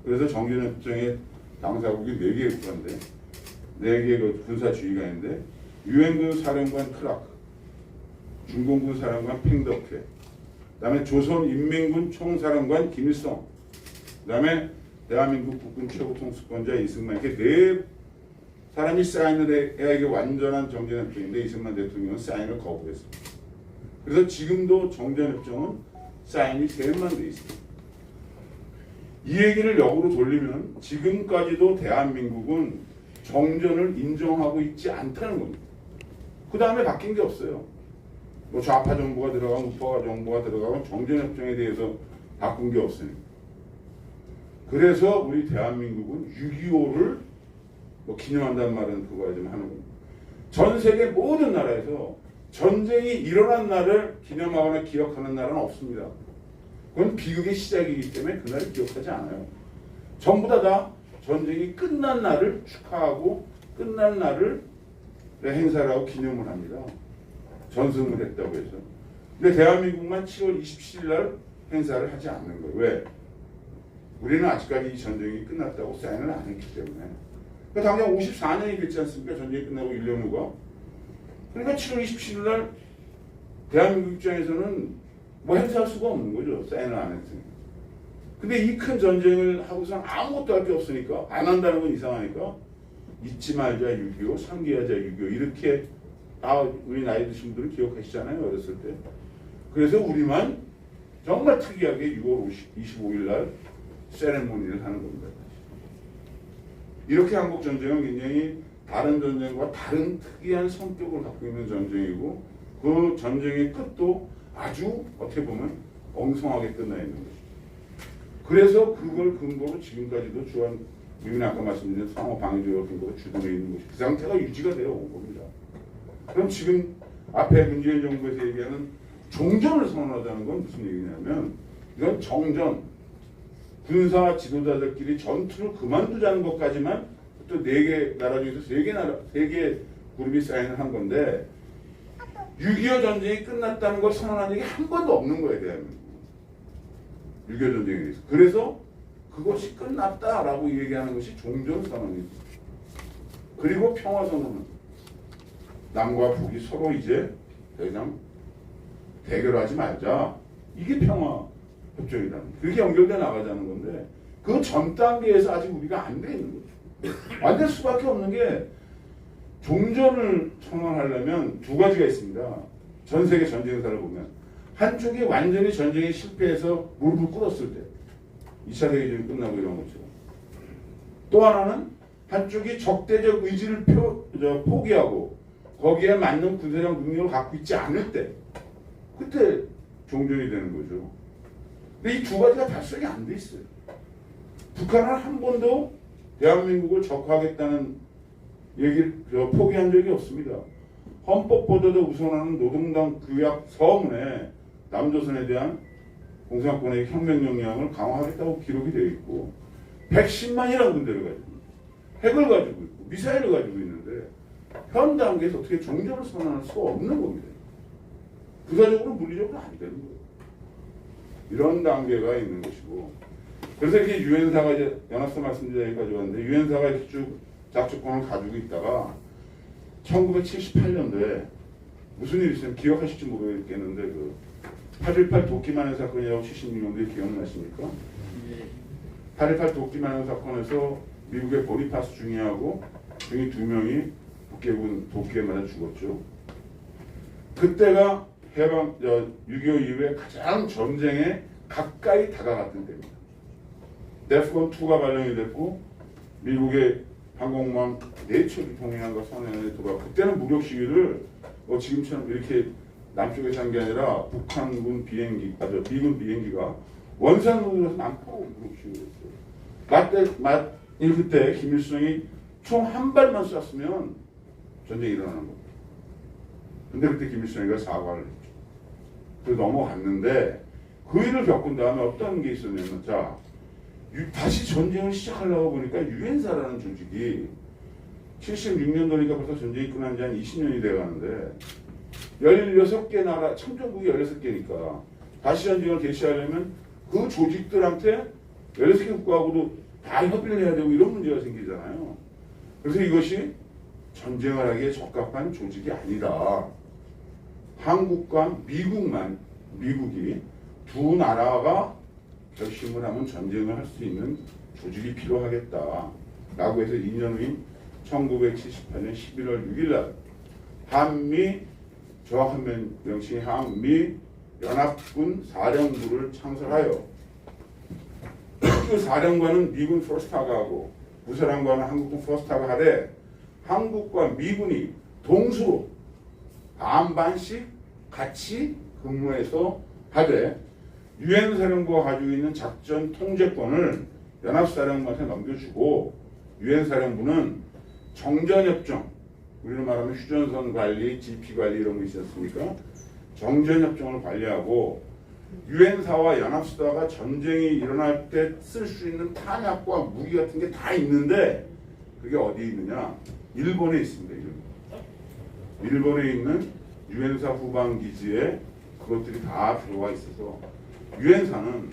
그래서 정전협정의 당사국이 4개의 국가인데 4개의 그 군사 지휘관인데 유엔군 사령관 크라크, 중공군 사령관 팽덕회, 그다음에 조선인민군 총사령관 김일성, 그다음에 대한민국 국군 최고 통수권자 이승만 이렇게 4 사람이 사인을 해야 이게 완전한 정전협정인데 이승만 대통령은 사인을 거부했습니다. 그래서 지금도 정전협정은 사인이 3번만 돼 있습니다. 이 얘기를 역으로 돌리면 지금까지도 대한민국은 정전을 인정하고 있지 않다는 겁니다. 그 다음에 바뀐 게 없어요. 뭐 좌파 정부가 들어가고 우파 정부가 들어가고 정전협정에 대해서 바꾼 게 없으니까. 그래서 우리 대한민국은 6.25를 뭐 기념한다는 말은 그거 좀 하는 겁니다. 전 세계 모든 나라에서 전쟁이 일어난 날을 기념하거나 기억하는 날은 없습니다. 그건 비극의 시작이기 때문에 그날을 기억하지 않아요. 전부 다 전쟁이 끝난 날을 축하하고 끝난 날을 행사를 하고 기념을 합니다. 전승을 했다고 해서. 근데 대한민국만 7월 27일 날 행사를 하지 않는 거예요. 왜? 우리는 아직까지 이 전쟁이 끝났다고 사인을 안 했기 때문에. 그러니까 당장 54년이 됐지 않습니까? 전쟁이 끝나고 1년 후가. 그러니까 7월 27일 날 대한민국 입장에서는 뭐 행사할 수가 없는 거죠. 사인을 안 했으니까. 근데 이 큰 전쟁을 하고서 아무것도 할 게 없으니까 안 한다는 건 이상하니까 잊지 말자 6.25, 상기하자 6.25 이렇게 우리 나이 드신 분들은 기억하시잖아요. 어렸을 때. 그래서 우리만 정말 특이하게 6월 25일 날 세레모니를 하는 겁니다. 이렇게 한국 전쟁은 굉장히 다른 전쟁과 다른 특이한 성격을 갖고 있는 전쟁이고 그 전쟁의 끝도 아주 어떻게 보면 엉성하게 끝나 있는 거죠. 그래서 그걸 근거로 지금까지도 주한 미국이 아까 말씀드린 상호 방위조약 근거로 주둔해 있는 것이 그 상태가 유지가 되어 온 겁니다. 그럼 지금 앞에 문재인 정부에서 얘기하는 종전을 선언하자는 건 무슨 얘기냐면 이건 정전, 군사 지도자들끼리 전투를 그만두자는 것까지만 또 4개 나라 중에서 3개 그룹이 사인을 한 건데 6.25 전쟁이 끝났다는 걸 선언한 적이 한 번도 없는 거예요, 대한민국. 6.25 전쟁에 대해서. 그래서 그것이 끝났다라고 얘기하는 것이 종전선언입니다. 그리고 평화선언은 남과 북이 서로 이제 더 이상 대결하지 말자. 이게 평화협정이다. 그렇게 연결돼 나가자는 건데 그 전 단계에서 아직 우리가 안 돼 있는 거죠. 안 될 수밖에 없는 게 종전을 선언하려면 2가지가 있습니다. 전 세계 전쟁사를 보면 한쪽이 완전히 전쟁에 실패해서 무릎을 꿇었을 때 2차 대전이 끝나고 이런 것처럼 또 하나는 한쪽이 적대적 의지를 포기하고 거기에 맞는 군사적 능력을 갖고 있지 않을 때 그때 종전이 되는 거죠. 근데 이 2가지가 달성이 안 돼 있어요. 북한은 한 번도 대한민국을 적화하겠다는 얘기를 포기한 적이 없습니다. 헌법보다도 우선하는 노동당 규약 서문에 남조선에 대한 공산권의 혁명 역량을 강화하겠다고 기록이 되어 있고 110만이라는 군대를 가지고 핵을 가지고 있고 미사일을 가지고 있는데 현 단계에서 어떻게 종전을 선언할 수가 없는 겁니다. 부사적으로 물리적으로 안 되는 거예요. 이런 단계가 있는 것이고 그래서 이렇게 유엔사가 이제 연합사 말씀드린 여기까지 왔는데 유엔사가 이렇게 쭉 작전권을 가지고 있다가 1978년도에 무슨 일이 있으면 기억하실지 모르겠는데 그 8.18 도끼만행 사건이라고 76년도에 기억나십니까? 8.18 도끼만행 사건에서 미국의 보리파스 중위하고 중위 2명이 북해군 도끼에 맞아 죽었죠. 그때가 해방 6.25 이후에 가장 전쟁에 가까이 다가갔던 때입니다. 데프콘2가 발령이 됐고 미국의 항공모함 4척이 동해안과 서해안에 들어가 그때는 무력 시위를 지금처럼 이렇게 남쪽에서 한 게 아니라 북한군 비행기, 미군 비행기가 원산으로 들어서 남포로 무력 시위를 했어요. 그때 김일성이 총 한 발만 쐈으면 전쟁이 일어나는 겁니다. 근데 그때 김일성이가 사과를 했죠. 그래서 넘어갔는데 그 일을 겪은 다음에 어떤 게 있었냐면 다시 전쟁을 시작하려고 보니까 유엔사라는 조직이 76년도니까 벌써 전쟁이 끝난 지 한 20년이 돼가는데 16개 나라, 참전국이 16개니까 다시 전쟁을 개시하려면 그 조직들한테 16개 국가하고도 다 협의를 해야 되고 이런 문제가 생기잖아요. 그래서 이것이 전쟁을 하기에 적합한 조직이 아니다. 한국과 미국이 두 나라가 결심을 하면 전쟁을 할 수 있는 조직이 필요하겠다. 라고 해서 2년 후인 1978년 11월 6일 날 한미 정확한 명칭이 한미 연합군 사령부를 창설하여 그 사령관은 미군 포스타가하고 부사령관은 한국군 포스타가 하되 한국과 미군이 동수로 반반씩 같이 근무해서 하되 유엔 사령부가 가지고 있는 작전 통제권을 연합사령부한테 넘겨주고 유엔 사령부는 정전협정, 우리는 말하면 휴전선 관리, GP 관리 이런 거 있지 않습니까? 정전협정을 관리하고 유엔사와 연합수사가 전쟁이 일어날 때 쓸 수 있는 탄약과 무기 같은 게 다 있는데 그게 어디에 있느냐? 일본에 있습니다. 일본에 있는 유엔사 후방기지에 그것들이 다 들어와 있어서 유엔사는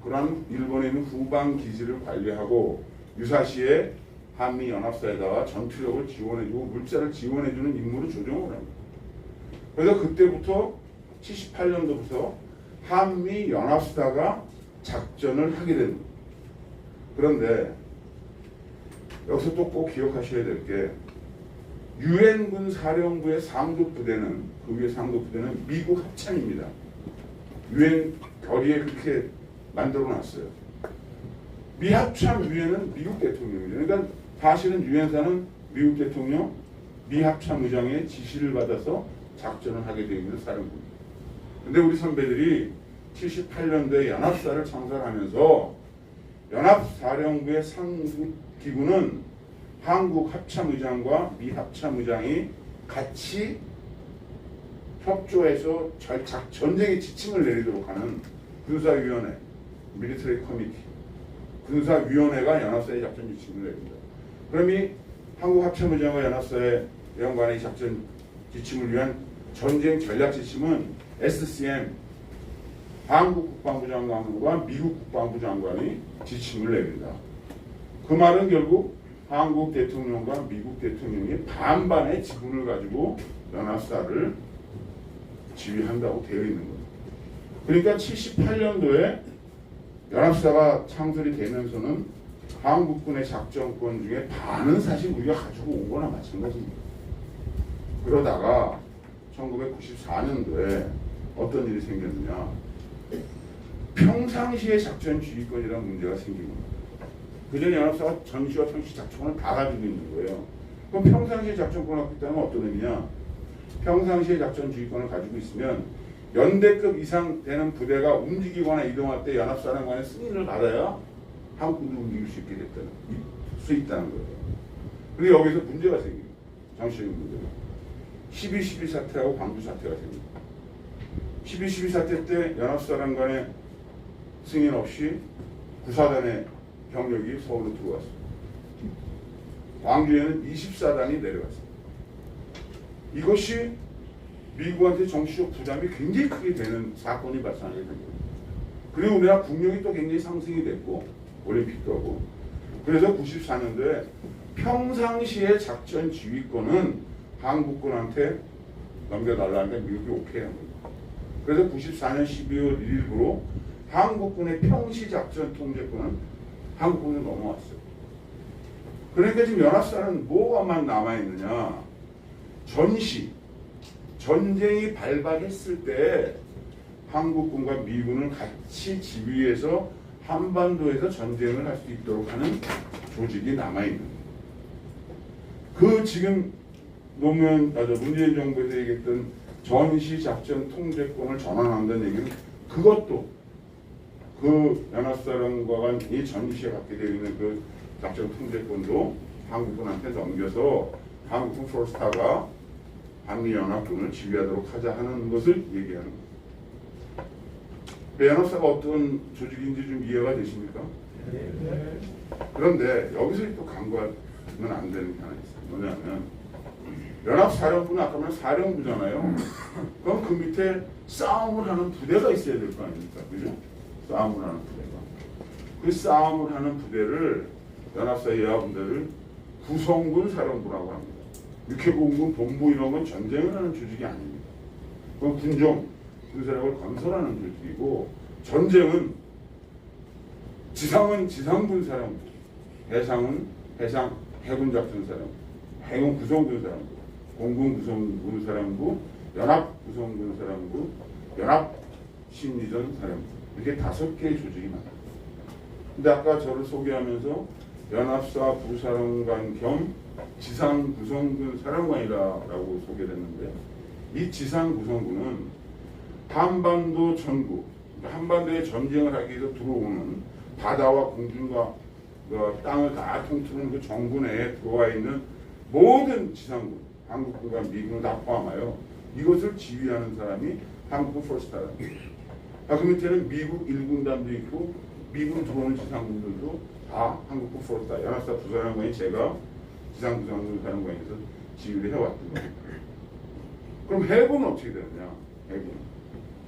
그런 일본에 있는 후방기지를 관리하고 유사시에 한미연합사에다가 전투력을 지원해주고 물자를 지원해주는 임무를 조정을 합니다. 그래서 그때부터 78년도부터 한미연합사가 작전을 하게 됩니다. 그런데 여기서 또 꼭 기억하셔야 될 게 유엔군 사령부의 상급 부대는 그 위에 상급 부대는 미국 합참입니다. 유엔 결의에 그렇게 만들어 놨어요. 미합참 위에는 미국 대통령입니다. 그러니까 사실은 유엔사는 미국 대통령, 미합참 의장의 지시를 받아서 작전을 하게 되어 있는 사령부입니다. 근데 우리 선배들이 78년도에 연합사를 창설하면서 연합사령부의 상급 기구는 한국 합참의장과 미 합참의장이 같이 협조해서 전쟁의 지침을 내리도록 하는 군사위원회, 밀리터리 커미티, 군사위원회가 연합사의 작전 지침을 내립니다. 그럼 이 한국 합참의장과 연합사의 연관의 작전 지침을 위한 전쟁 전략 지침은 SCM, 한국 국방부 장관과 미국 국방부 장관이 지침을 내립니다. 그 말은 결국 한국 대통령과 미국 대통령이 반반의 지분을 가지고 연합사를 지휘한다고 되어 있는 거예요. 그러니까 78년도에 연합사가 창설이 되면서는 한국군의 작전권 중에 반은 사실 우리가 가지고 온 거나 마찬가지입니다. 그러다가 1994년도에 어떤 일이 생겼느냐, 평상시의 작전 지휘권이라는 문제가 생긴 겁니다. 그전에 연합사가 전시와 평시 작전권을 다 가지고 있는 거예요. 그럼 평상시에 작전권을 갖고 있다면 어떤 의미냐? 평상시에 작전 지휘권을 가지고 있으면 연대급 이상 되는 부대가 움직이거나 이동할 때 연합사령관의 승인을 받아야 한국군도 움직일 수 있다는 거예요. 그런데 여기서 문제가 생깁니다. 정치적인 문제가. 12.12 사태하고 광주 사태가 생깁니다. 12.12 사태 때 연합사령관의 승인 없이 구사단의 병력이 서울로 들어왔습니다. 광주에는 24단이 내려갔습니다. 이것이 미국한테 정치적 부담이 굉장히 크게 되는 사건이 발생하게 된 거예요. 그리고 우리나라 국력이 또 굉장히 상승이 됐고 올림픽도 하고, 그래서 94년도에 평상시의 작전 지휘권은 한국군한테 넘겨달라는데 미국이 오케이 한 겁니다. 그래서 94년 12월 1일부로 한국군의 평시 작전 통제권은 한국군에 넘어왔어요. 그러니까 지금 연합사는 뭐가만 남아있느냐, 전쟁이 발발했을 때 한국군과 미군을 같이 지휘해서 한반도에서 전쟁을 할 수 있도록 하는 조직이 남아있는 거예요. 그 지금 문재인 정부에서 얘기했던 전시작전 통제권을 전환한다는 얘기는 그것도 그 연합사령관이 전시에 갖게 되어 있는 그 작전 통제권도 한국군한테 넘겨서 한국군 포스타가 한미연합군을 지휘하도록 하자 하는 것을 얘기하는 거예요. 연합사가 어떤 조직인지 좀 이해가 되십니까? 네. 그런데 여기서 또 간과하면 안 되는 게 하나 있어요. 뭐냐면 연합사령부는 아까 말한 사령부잖아요. 그럼 그 밑에 싸움을 하는 부대가 있어야 될 거 아닙니까? 그죠? 싸움을 하는 부대가. 그 싸움을 하는 부대를 연합사 여하분들을 구성군 사령부라고 합니다. 육해공군 본부 이런 건 전쟁을 하는 조직이 아닙니다. 그건 군사력을 건설하는 조직이고, 전쟁은 지상은 지상군 사령부, 해상은 해군 작전 사령부, 해군 구성군 사령부, 공군 구성군 사령부, 연합구성군사령부, 연합심리전사령부 이렇게 5개의 조직이 많아요. 근데 아까 저를 소개하면서 연합사 부사령관 겸 지상구성군 사령관이라고 소개를 했는데 이 지상구성군은 한반도 전국, 한반도에 전쟁을 하기 위해서 들어오는 바다와 공중과 그 땅을 다 통틀는 그 정부 내에 들어와 있는 모든 지상군, 한국군과 미군을 다 포함하여 이것을 지휘하는 사람이 한국군 포스타다. 그 밑에는 미국 1군단도 있고 미군 들어오는 지상군들도 다 한국군 포스타, 연합사 부사령관이 제가 지상구성군 사령관에서 지휘를 해왔던 거예요. 그럼 해군은 어떻게 되느냐?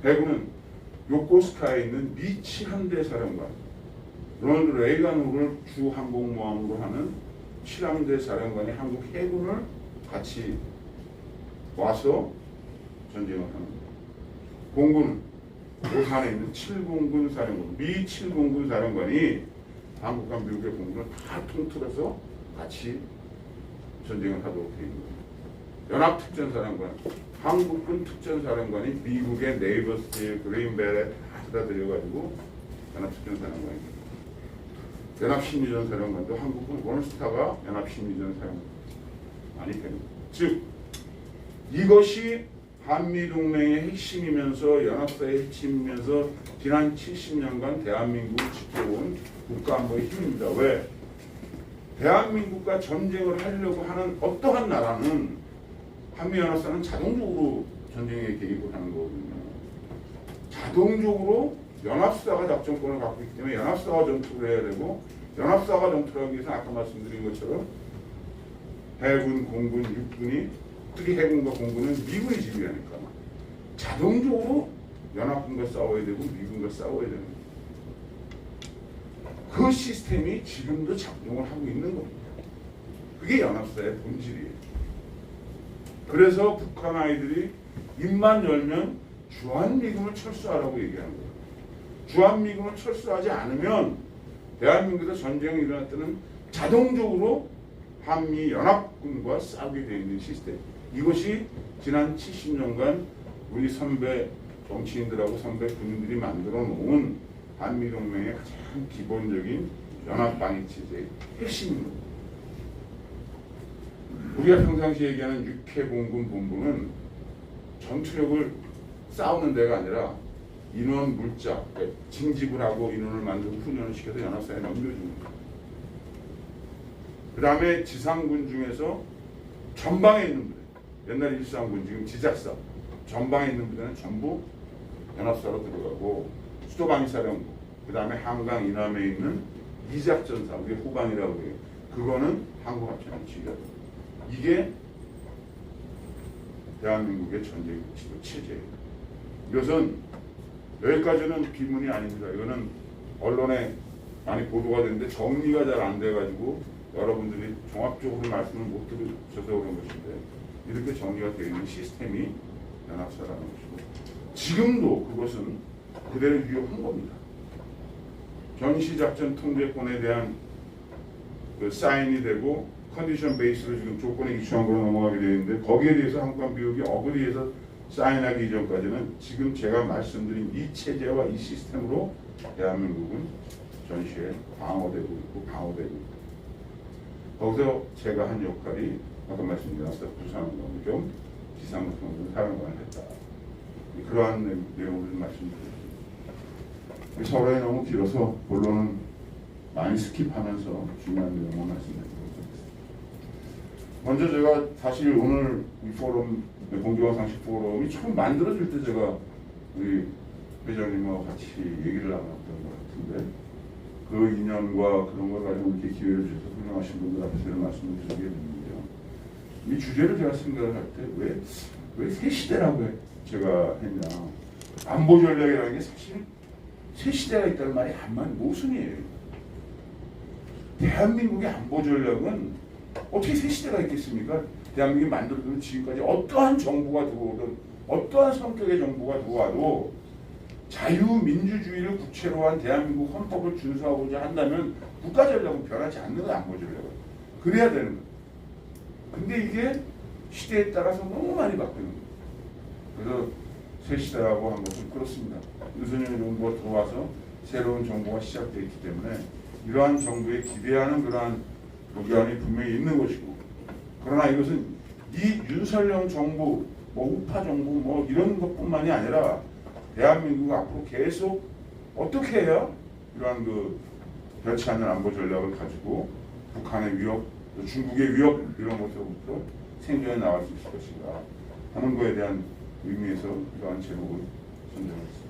해군은 요코스카에 있는 미 7함대 사령관, 로널드 레이건호를 주 항공모함으로 하는 7함대 사령관이 한국 해군을 같이 와서 전쟁을 하는 거예요. 공군은 오산에 있는 7공군 사령관, 미 7공군 사령관이 한국과 미국의 공군을 다 통틀어서 같이 전쟁을 하도록 되어 있는 거예요. 연합특전사령관, 한국군 특전사령관이 미국의 네이버스틸, 그린베렛 다 들여가지고 연합특전사령관입니다. 연합심리전사령관도 한국군 원스타가 연합심리전사령관 많이 됩니다. 즉 이것이 한미동맹의 핵심이면서 연합사의 핵심이면서 지난 70년간 대한민국을 지켜온 국가안보의 힘입니다. 왜? 대한민국과 전쟁을 하려고 하는 어떠한 나라는 한미연합사는 자동적으로 전쟁에 개입을 하는 거거든요. 자동적으로 연합사가 작전권을 갖고 있기 때문에 연합사가 전투를 해야 되고 연합사가 전투를 하기 위해서 아까 말씀드린 것처럼 해군, 공군, 육군이 특히 해군과 공군은 미군이 지휘하니까 자동적으로 연합군과 싸워야 되고 미군과 싸워야 되는 거예요. 그 시스템이 지금도 작동을 하고 있는 겁니다. 그게 연합사의 본질이에요. 그래서 북한 아이들이 입만 열면 주한미군을 철수하라고 얘기하는 거예요. 주한미군을 철수하지 않으면 대한민국에서 전쟁이 일어날 때는 자동적으로 한미 연합군과 싸우게 되어 있는 시스템. 이것이 지난 70년간 우리 선배 정치인들하고 선배 군인들이 만들어 놓은 한미동맹의 가장 기본적인 연합방위체제의 핵심입니다. 우리가 평상시에 얘기하는 육해공군 본부는 전투력을 싸우는 데가 아니라 인원 물자, 징집을 하고 인원을 만들고 훈련을 시켜서 연합사에 넘겨줍니다. 그 다음에 지상군 중에서 전방에 있는 부대, 옛날 일상군, 지금 지작사, 전방에 있는 부대는 전부 연합사로 들어가고 수도방위사령부, 그 다음에 한강 이남에 있는 이작전사, 우리 후방이라고 해요. 그거는 한국합참을 지휘하고 이게 대한민국의 전쟁 체제예요. 이것은 여기까지는 비문이 아닙니다. 이거는 언론에 많이 보도가 되는데 정리가 잘 안 돼가지고 여러분들이 종합적으로 말씀을 못 들으셔서 그런 것인데 이렇게 정리가 되어 있는 시스템이 연합사라는 것이고 지금도 그것은 그대로 유효한 겁니다. 전시작전 통제권에 대한 그 사인이 되고 컨디션 베이스로 지금 조건에 기초한 걸로 넘어가게 되어 있는데 거기에 대해서 한국과 미국이 어그리해서 사인하기 이전까지는 지금 제가 말씀드린 이 체제와 이 시스템으로 대한민국은 전시에 방어되고 있고 방어되고 있고 거기서 제가 한 역할이 아까 말씀드린 부산항공 겸 지상구성군 사령관을 했다. 그러한 내용을 말씀드렸습니다. 서론이 너무 길어서 본론은 많이 스킵하면서 중요한 내용을 말씀드리도록 하겠습니다. 먼저 제가 사실 오늘 이 포럼, 공정한 상식 포럼이 처음 만들어질 때 제가 우리 회장님하고 같이 얘기를 나눴던 것 같은데 그 인연과 그런 걸 가지고 이렇게 기회를 주셔서 훌륭하신 분들 앞에서 이런 말씀을 드리게 됐는데요. 이 주제를 제가 생각을 할 때 왜 새 시대라고 제가 했냐. 안보 전략이라는 게 사실 새 시대가 있다는 말이 한마디 모순이에요. 대한민국의 안보 전략은 어떻게 새 시대가 있겠습니까? 대한민국이 만들어둔 지금까지 어떠한 정부가 들어오든 어떠한 성격의 정부가 들어와도 자유민주주의를 구체로 한 대한민국 헌법을 준수하고자 한다면 국가 전략은 변하지 않는 거예요. 안보 전략은. 그래야 되는 거예요. 근데 이게 시대에 따라서 너무 많이 바뀌는 거예요. 그래서 새 시대하고 한번 좀 그렇습니다. 윤석열 정부가 들어와서 새로운 정부가 시작되어 있기 때문에 이러한 정부에 기대하는 그러한 의견이 분명히 있는 것이고, 그러나 이것은 이 윤석열 정부, 뭐 우파 정부 뭐 이런 것뿐만이 아니라 대한민국 앞으로 계속 어떻게 해야 이러한 그 변치 않는 안보 전략을 가지고 북한의 위협, 또 중국의 위협 이런 것으로부터 생존해 나갈 수 있을 것인가 하는 것에 대한 의미에서 이러한 제목을 선정했습니다.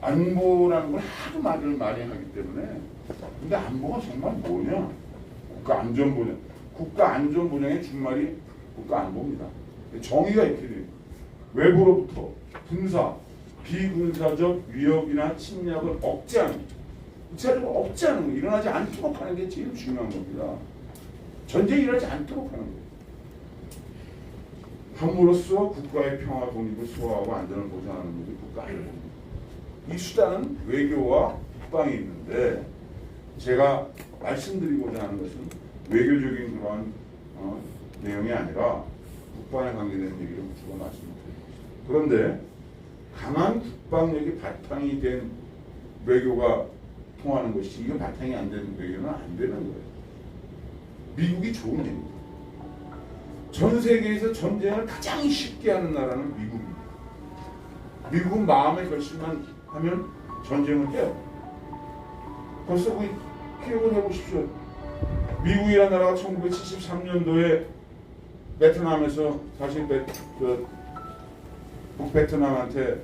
안보라는 걸 하도 말을 많이 하기 때문에, 근데 안보가 정말 뭐냐? 국가안전보장. 국가안전보장의 준말이 국가안보입니다. 정의가 이렇게 돼요. 외부로부터 군사, 비군사적 위협이나 침략을 억제하는, 구체적으로 억제하는 거, 일어나지 않도록 하는 게 제일 중요한 겁니다. 전쟁이 일어나지 않도록 하는 거예요. 함으로써 국가의 평화, 독립을 수호하고 안전을 보장하는 것이 국가안보입니다. 이 수단은 외교와 국방이 있는데, 제가 말씀드리고자 하는 것은 외교적인 그러한 내용이 아니라 국방에 관계되는 얘기를 주로 말씀드립니다. 그런데 강한 국방력이 바탕이 된 외교가 통하는 것이, 이게 바탕이 안 되는 외교는 안 되는 거예요. 미국이 좋은 얘기입니다. 전 세계에서 전쟁을 가장 쉽게 하는 나라는 미국입니다. 미국은 마음의 결심만 하면 전쟁을 해요. 벌써 그 기억을 해보십시오. 미국이라는 나라가 1973년도에 베트남에서 사실 북베트남한테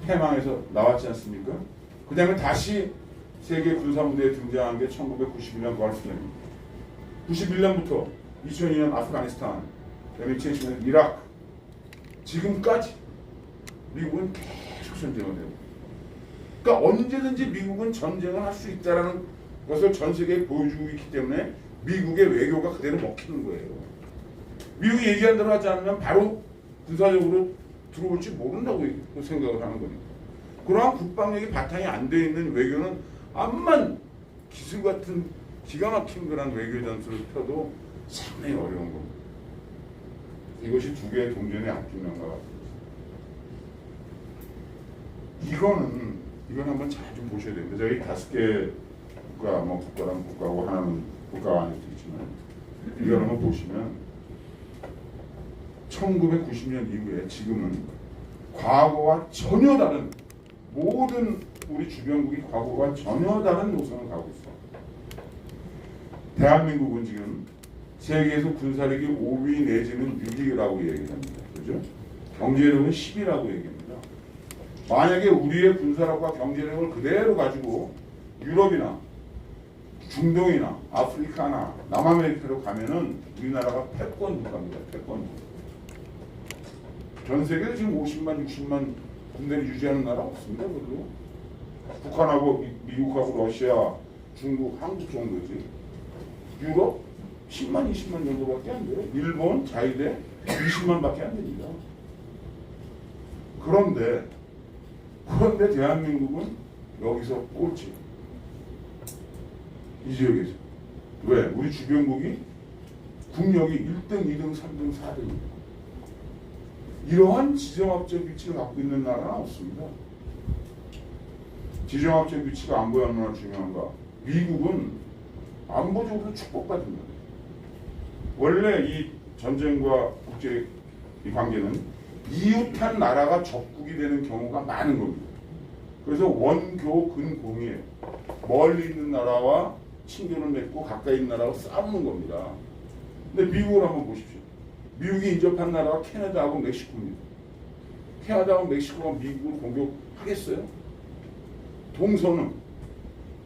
패망해서 나왔지 않습니까? 그 다음에 다시 세계 군사무대에 등장한 게 1991년 걸프전입니다. 91년부터 2002년 아프가니스탄, 그다음에 2010년 이라크, 지금까지 미국은 계속 전쟁을 해요. 그러니까 언제든지 미국은 전쟁을 할 수 있다는 것을 전 세계에 보여주고 있기 때문에 미국의 외교가 그대로 먹히는 거예요. 미국이 얘기한 대로 하지 않으면 바로 군사적으로 들어올지 모른다고 생각을 하는 거니까. 그러한 국방력이 바탕이 안 돼 있는 외교는 암만 기술 같은 기가 막힌 그런 외교 전술을 펴도 상당히 어려운 겁니다. 이것이 두 개의 동전의 앞뒤면과 같습니다. 이건 한번 잘 좀 보셔야 됩니다. 저희 5개 국가, 뭐 국가랑 국가고 하나는 국가가 아닐 수 있지만, 이걸 한번 보시면 1990년 이후에 지금은 과거와 전혀 다른, 모든 우리 주변국이 과거와 전혀 다른 노선을 가고 있어요. 대한민국은 지금 세계에서 군사력이 5위 내지는 6위라고 얘기합니다. 그죠? 경제력은 10위라고 얘기합니다. 만약에 우리의 군사력과 경제력을 그대로 가지고 유럽이나 중동이나 아프리카나 남아메리카로 가면은 우리나라가 패권 국가입니다. 패권 국가. 전 세계에 지금 50만, 60만 군대를 유지하는 나라 없습니다. 그래도 북한하고 미국하고 러시아, 중국, 한국 정도지. 유럽 10만, 20만 정도밖에 안 돼요. 일본, 자위대 20만밖에 안 됩니다. 그런데 대한민국은 여기서 꼴찌. 이 지역에서. 왜? 우리 주변국이 국력이 1등, 2등, 3등, 4등입니다. 이러한 지정학적 위치를 갖고 있는 나라는 없습니다. 지정학적 위치가 안보에 얼마나 중요한가? 미국은 안보적으로 축복받은 거예요. 원래 이 전쟁과 국제 이 관계는 이웃한 나라가 적국이 되는 경우가 많은 겁니다. 그래서 원교 근공이에요. 멀리 있는 나라와 친교를 맺고 가까이 있는 나라와 싸우는 겁니다. 근데 미국을 한번 보십시오. 미국이 인접한 나라가 캐나다하고 멕시코입니다. 캐나다하고 멕시코가 미국을 공격하겠어요? 동서는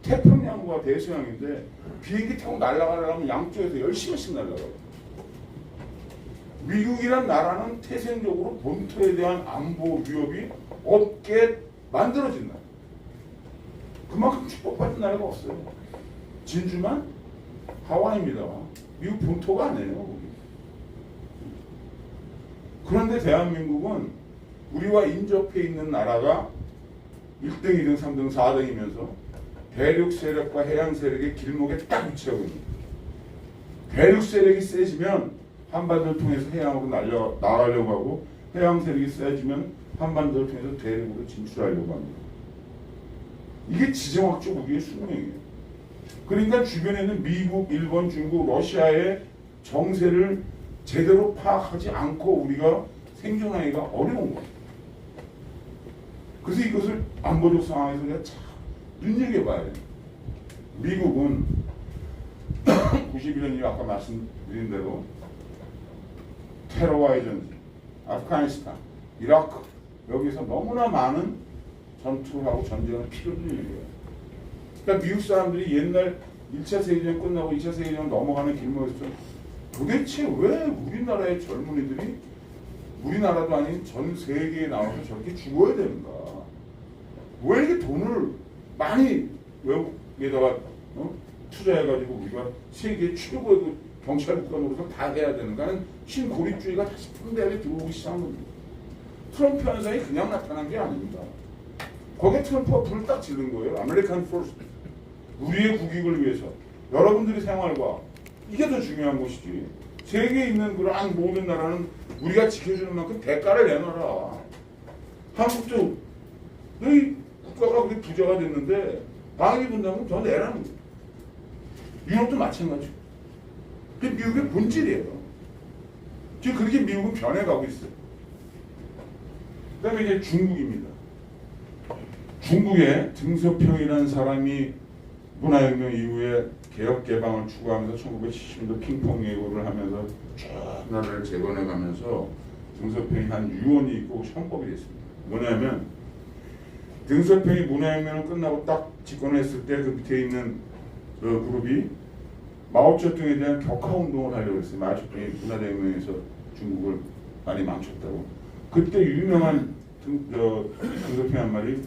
태평양과 대서양인데 비행기 타고 날아가려면 양쪽에서 10시간씩 날아가요. 미국이란 나라는 태생적으로 본토에 대한 안보 위협이 없게 만들어진 나라. 그만큼 축복받은 나라가 없어요. 진주만 하와이입니다. 미국 본토가 아니에요. 그런데 대한민국은 우리와 인접해 있는 나라가 1등, 2등, 3등, 4등이면서 대륙 세력과 해양 세력의 길목에 딱 위치하고 있습니다. 대륙 세력이 세지면 한반도를 통해서 해양으로 나가려고 하고 해양 세력이 세지면 한반도를 통해서 대륙으로 진출하려고 합니다. 이게 지정학적 우리의 숙명이에요. 그러니까 주변에 있는 미국, 일본, 중국, 러시아의 정세를 제대로 파악하지 않고 우리가 생존하기가 어려운 거예요. 그래서 이것을 안보적 상황에서 우리가 참 눈여겨봐야 돼요. 미국은 91년 아까 말씀드린 대로 테러와의 전쟁, 아프가니스탄, 이라크 여기서 너무나 많은 전투하고 전쟁을 피를 흘려요. 그러니까 미국 사람들이 옛날 1차 세계대전 끝나고 2차 세계대전 넘어가는 길목에서 도대체 왜 우리나라의 젊은이들이 우리나라도 아닌 전 세계에 나와서 저렇게 죽어야 되는가? 왜 이렇게 돈을 많이 외국에다가 투자해가지고 우리가 세계 최고의 경찰 국가 노릇을 다 해야 되는가는 신고립주의가 다시 풍대하게 들어오기 시작한 겁니다. 트럼프 현상이 그냥 나타난 게 아닙니다. 거기에 트럼프가 불을 딱 지른 거예요. 아메리칸 포스. 우리의 국익을 위해서 여러분들의 생활과 이게 더 중요한 것이지. 세계에 있는 그러한 모든 나라는 우리가 지켜주는 만큼 대가를 내놔라. 한국도 너희 국가가 그렇게 부자가 됐는데 방위 분담금 더 내라는 거예요. 유럽도 마찬가지고. 그게 미국의 본질이에요. 지금 그렇게 미국은 변해가고 있어요. 그 다음에 이제 중국입니다. 중국의 등소평이라는 사람이 문화혁명 이후에 개혁 개방을 추구하면서 1970년대 핑퐁 예고를 하면서 쭉 나라를 재건해가면서 등소평이 한 유언이 있고 헌법이 됐습니다. 뭐냐면 등소평이 문화혁명을 끝나고 딱 집권했을 때 그 밑에 있는 그 그룹이 마오쩌둥에 대한 격하운동을 하려고 했어요. 마오쩌둥이 문화대혁명에서 중국을 많이 망쳤다고. 그때 유명한 등소평 한 말이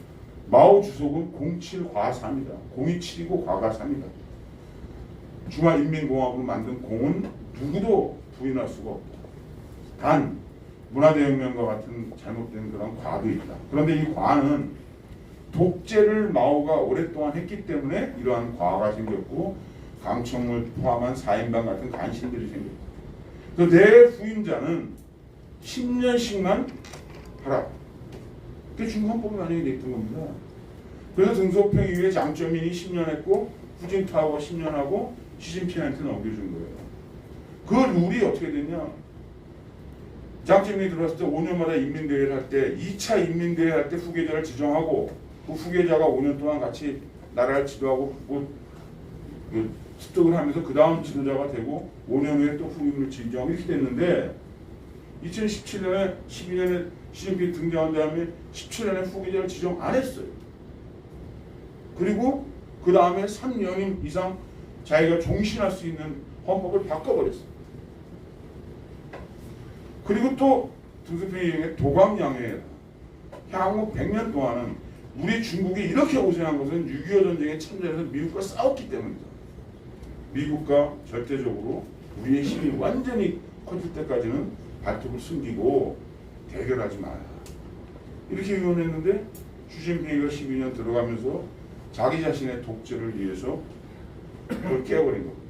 마오 주석은 07과사입니다. 027이고 과가 3이다. 중화인민공화국을 만든 공은 누구도 부인할 수가 없다. 단 문화대혁명과 같은 잘못된 그런 과도 있다. 그런데 이 과는 독재를 마오가 오랫동안 했기 때문에 이러한 과가 생겼고 강청을 포함한 4인방 같은 간신들이 생겼다. 그래서 내 후임자는 10년씩만 하라. 그게 중국 헌법이 만약에 됐던 겁니다. 그래서 등소평 이후에 장쩌민이 10년 했고 후진타오가 10년 하고 시진핑한테 넘겨준 거예요. 그 룰이 어떻게 됐냐? 장쩌민이 들어왔을 때 5년마다 인민대회를 할 때 2차 인민대회 할 때 후계자를 지정하고 그 후계자가 5년 동안 같이 나라를 지도하고 습득을 하면서 그 다음 지도자가 되고 5년 후에 또 후임을 지정하고 이렇게 됐는데 2017년에 12년에 시진핑이 등장한 다음에 17년에 후계자를 지정 안 했어요. 그리고 그 다음에 3년 이상 자기가 종신할 수 있는 헌법을 바꿔버렸어요. 그리고 또 등소평이 도감양에 향후 100년 동안은 우리 중국이 이렇게 고생한 것은 6.25 전쟁에 참전해서 미국과 싸웠기 때문이다. 미국과 절대적으로 우리의 힘이 완전히 커질 때까지는 발톱을 숨기고 대결하지 마라. 이렇게 유언했는데 시진핑이가 12년 들어가면서 자기 자신의 독재를 위해서 그걸 깨버린 겁니다.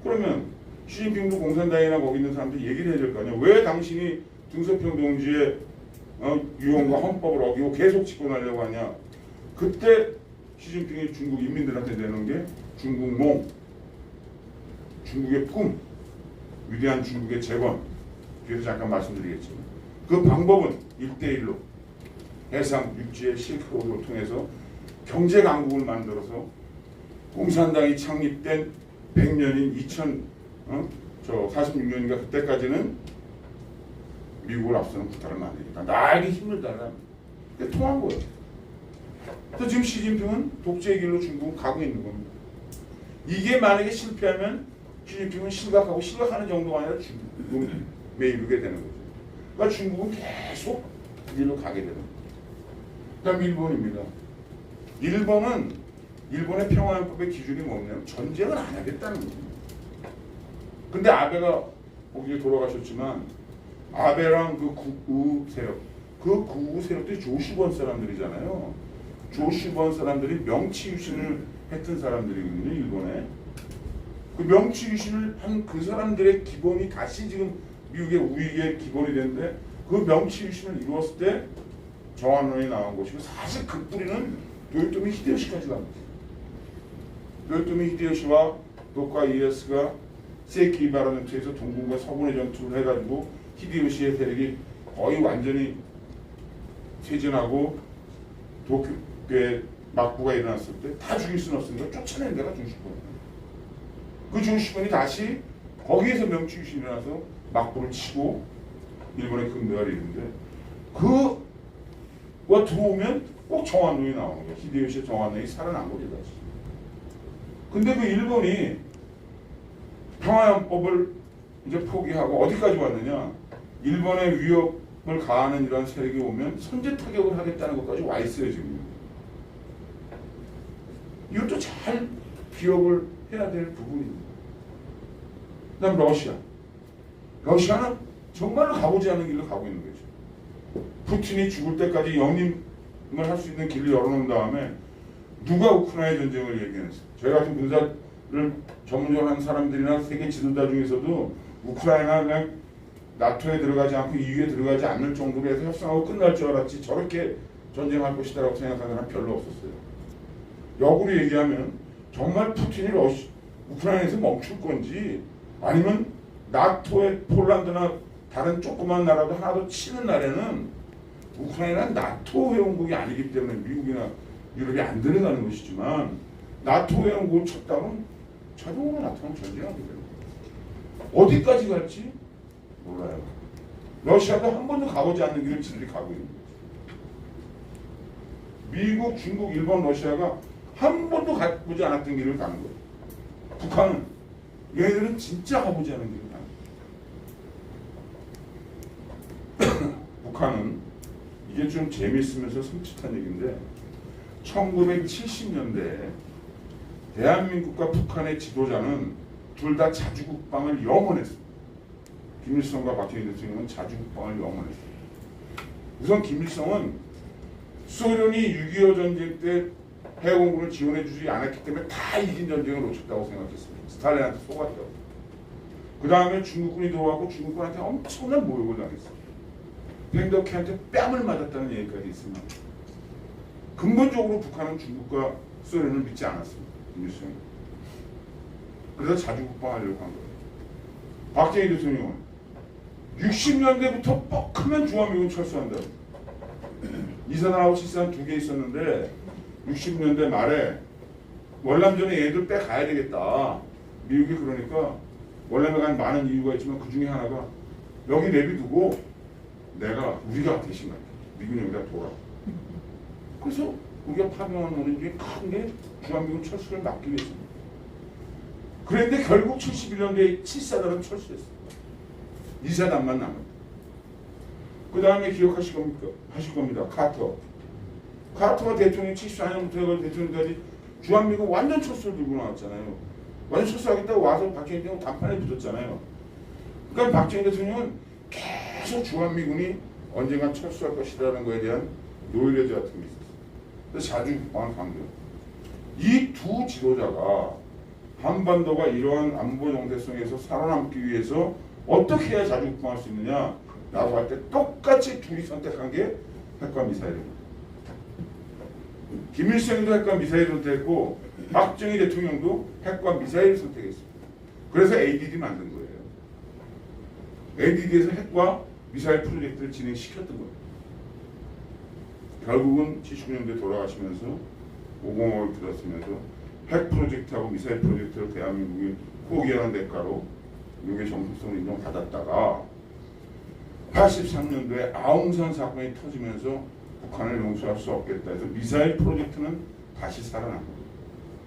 그러면 시진핑도 공산당이나 거기 있는 사람들이 얘기를 해야 될 거 아니야. 왜 당신이 등소평 동지의 유언과 헌법을 어기고 계속 집권하려고 하냐. 그때 시진핑이 중국 인민들한테 내는 게 중국몽, 중국의 꿈, 위대한 중국의 재건. 뒤에서 잠깐 말씀드리겠지만 그 방법은 1대1로 해상 육지의 실크로드를 통해서 경제 강국을 만들어서 공산당이 창립된 100년인 46년인가 그때까지는 미국을 앞서는 국가를 만드니까 나에게 힘을 달라. 그게 통한 거예요. 그래서 지금 시진핑은 독재의 길로 중국은 가고 있는 겁니다. 이게 만약에 실패하면 시진핑은 실각하는 정도가 아니라 중국에 이르게 되는 거죠. 그러니까 중국은 계속 그 길로 가게 되는 거예요. 그다음 일본입니다. 일본은 일본의 평화헌법의 기준이 뭐냐면 전쟁을 안 하겠다는 거예요. 근데 아베가 거기에 돌아가셨지만 아베랑 그 구우 세력, 그 구우 세력들이 조슈번 사람들이잖아요. 조슈번 사람들이 명치 유신을 했던 사람들이거든요. 일본에. 그 명치 유신을 한 그 사람들의 기본이 다시 지금 미국의 우익의 기본이 됐는데 그 명치 유신을 이루었을 때 정한론이 나온 것이고 사실 그 뿌리는 도요토미 히데요시까지 갑니다. 도요토미 히데요시와 도쿠가 이에야스가 세이키 바라노트에서 동군과 서군의 전투를 해가지고 히데요시의 세력이 거의 완전히 퇴진하고 도쿄에 막부가 일어났을 때 다 죽일 수는 없으니까 쫓아낸 데가 중시권이에요. 그 중시권이 다시 거기에서 명치유신이 일어나서 막부를 치고 일본의 근대화를 이루는데 그와 들어오면 꼭 정한론이 나오는 거예요. 히데요시의 정한론이 살아난 거죠. 다시. 근데 그 일본이 평화연법을 이제 포기하고 어디까지 왔느냐? 일본의 위협을 가하는 이런 세력이 오면 선제 타격을 하겠다는 것까지 와 있어요 지금. 이것도 잘 기억을 해야 될 부분입니다. 그다음 러시아. 러시아는 정말로 가보지 않은 길로 가고 있는 거죠. 푸틴이 죽을 때까지 영림을 할 수 있는 길을 열어놓은 다음에 누가 우크라이나 전쟁을 얘기했어요? 저희 같은 군사를 전문적으로 하는 사람들이나 세계 지도자 중에서도 우크라이나 그냥 나토에 들어가지 않고 EU에 들어가지 않는 정도로 해서 협상하고 끝날 줄 알았지 저렇게 전쟁할 것이다라고 생각하는 사람 별로 없었어요. 역으로 얘기하면 정말 푸틴이 우크라이나에서 멈출 건지 아니면 나토의 폴란드나 다른 조그만 나라도 하나도 치는 날에는 우크라이나는 나토 회원국이 아니기 때문에 미국이나 유럽이 안 들어가는 것이지만 나토 회원국을 쳤다면 자동으로 나토는 전쟁하게 돼요. 어디까지 갈지 몰라요. 러시아도 한 번도 가보지 않는 길을 지들이 가고 있는 거죠. 미국, 중국, 일본, 러시아가 한 번도 가보지 않았던 길을 가는 거예요. 북한은 얘네들은 진짜 가보지 않은 길을 가는 거예요. 북한은 이게 좀 재미있으면서 섬찟한 얘기인데 1970년대에 대한민국과 북한의 지도자는 둘 다 자주국방을 영원했습니다. 김일성과 박정희 대통령은 자주국방을 영원했습니다. 우선 김일성은 소련이 6.25 전쟁 때 해공군을 지원해주지 않았기 때문에 다 이긴 전쟁을 놓쳤다고 생각했습니다. 스탈린한테 속았다고. 그 다음에 중국군이 들어와고 중국군한테 엄청난 모욕을 당했습니다. 팽덕회한테 뺨을 맞았다는 얘기까지 있습니다. 근본적으로 북한은 중국과 소련을 믿지 않았습니다. 김일성이. 그래서 자주국방하려고 한 거예요. 박정희 대통령은 60년대부터 뻑하면 중화미군 철수한다고. 이사단하고 칠사단 두 개 있었는데 60년대 말에 월남전에 얘들 빼가야 되겠다. 미국이 그러니까 월남에 간 많은 이유가 있지만 그 중에 하나가 여기 내비두고 우리가 대신 갈게. 미군이 여기다 돌아. 그래서 우리가 파병한 노는 게 큰 게 중화미군 철수를 막기 위해서입니다. 그런데 결국 71년대에 7사단은 철수했습니다. 2사단만 남았다. 그 다음에 기억하실 겁니다. 카터가 대통령 74년부터 해가지고 대통령까지 주한미군 완전 철수를 들고 나왔잖아요. 완전 철수하겠다고 와서 박정희 대통령 단판에 붙었잖아요. 그러니까 박정희 대통령은 계속 주한미군이 언젠간 철수할 것이라는 거에 대한 노이로제 같은 게 있었어요. 그래서 자주국방을 간 거예요. 이 두 지도자가 한반도가 이러한 안보 정체성에서 살아남기 위해서 어떻게 해야 자주국방할 수 있느냐 라고 할 때 똑같이 둘이 선택한 게 핵과 미사일입니다. 김일성도 핵과 미사일을 선택했고 박정희 대통령도 핵과 미사일을 선택했습니다. 그래서 ADD 만든 거예요. ADD에서 핵과 미사일 프로젝트를 진행시켰던 거예요. 결국은 79년대 돌아가시면서 5공업을 들었으면서 핵 프로젝트하고 미사일 프로젝트를 대한민국이 포기하는 대가로 미국의 정통성을 인정받았다가 83년도에 아웅산 사건이 터지면서 북한을 용서할 수 없겠다 해서 미사일 프로젝트는 다시 살아난 거예요.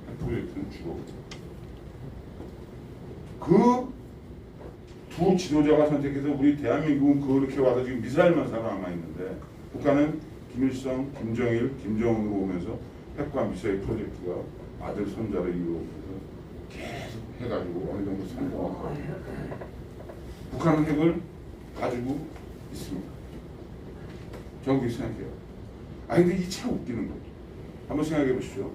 핵 프로젝트는 죽었고. 그 두 지도자가 선택해서 우리 대한민국은 그렇게 와서 지금 미사일만 살아남아 있는데 북한은 김일성, 김정일, 김정은으로 오면서 핵과 미사일 프로젝트가 아들, 손자를 이루어서 계속 해가지고 어느 정도 성공한 거예요. 북한은 핵을 가지고 있습니다. 저는 그렇게 생각해요. 근데 이게 참 웃기는 거죠. 한번 생각해 보십시오.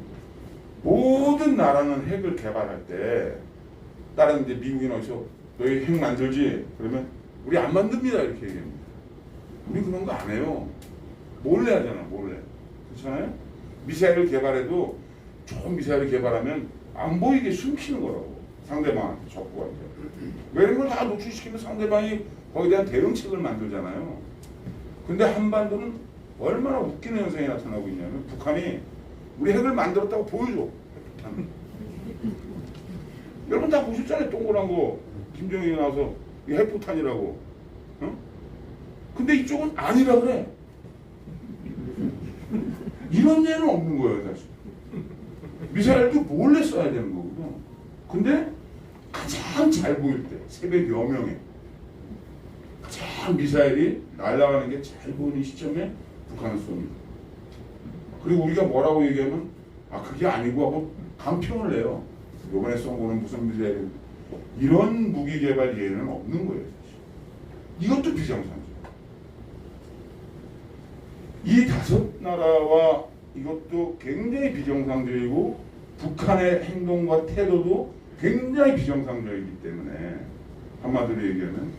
모든 나라는 핵을 개발할 때 다른 이제 미국인 어디서 너희 핵 만들지? 그러면 우리 안 만듭니다 이렇게 얘기합니다. 우리 그런 거 안 해요. 몰래 하잖아, 몰래. 그렇잖아요? 미사일을 개발해도 좋은 미사일을 개발하면 안 보이게 숨기는 거라고. 상대방한테 적고할 때. 왜 이런 걸 다 노출시키면 상대방이 거기에 대한 대응책을 만들잖아요. 근데 한반도는 얼마나 웃기는 현상이 나타나고 있냐면 북한이 우리 핵을 만들었다고 보여줘. 여러분 다 보셨잖아요. 동그란 거 김정일이 나와서 이게 핵폭탄이라고. 어? 근데 이쪽은 아니라 그래. 이런 예는 없는 거예요 사실. 미사일도 몰래 쏴야 되는 거거든요. 근데 가장 잘 보일 때 새벽 여명에 가장 미사일이 날아가는 게 잘 보이는 시점에 북한은 쏩니다. 그리고 우리가 뭐라고 얘기하면 아 그게 아니고 하고 강평을 내요. 이번에 쏜 거는 무슨 미사일 이런 무기 개발 예는 없는 거예요. 사실. 이것도 비정상적. 이 다섯 나라와 이것도 굉장히 비정상적이고 북한의 행동과 태도도 굉장히 비정상적이기 때문에 한마디로 얘기하면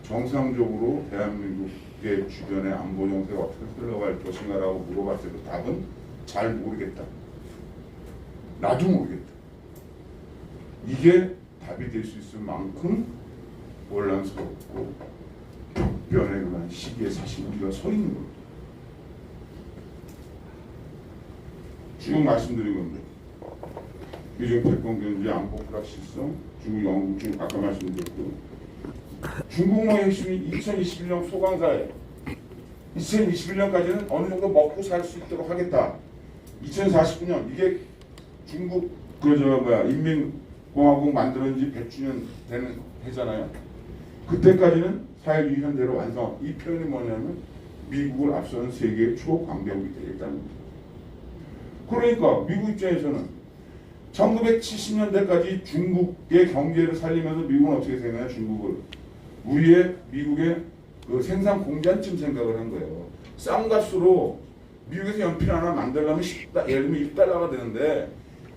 정상적으로 대한민국의 주변의 안보 정세가 어떻게 흘러갈 것인가라고 물어봤을 때 답은 잘 모르겠다. 나도 모르겠다. 이게 답이 될 수 있을 만큼 혼란스럽고 격변의 그런 시기에 사실 우리가 서 있는 겁니다. 지금 말씀드린 겁니다. 미중 패권 견제 안보 불확실성, 중국 영국 중 아까 말씀드렸고 중국의 핵심이 2021년 소강사에 2021년까지는 어느 정도 먹고 살 수 있도록 하겠다. 2049년 이게 중국 인민공화국 만들어진 지 100주년 되는 해잖아요. 그때까지는 사회 유현대로 완성. 이 표현이 뭐냐면 미국을 앞서는 세계의 초강대국이 되겠다는 겁니다. 그러니까 미국 입장에서는 1970년대까지 중국의 경제를 살리면서 미국은 어떻게 생각해요? 중국을 미국의 그 생산 공장쯤 생각을 한 거예요. 싼 값으로 미국에서 연필 하나 만들려면 예를 들면 1달러가 되는데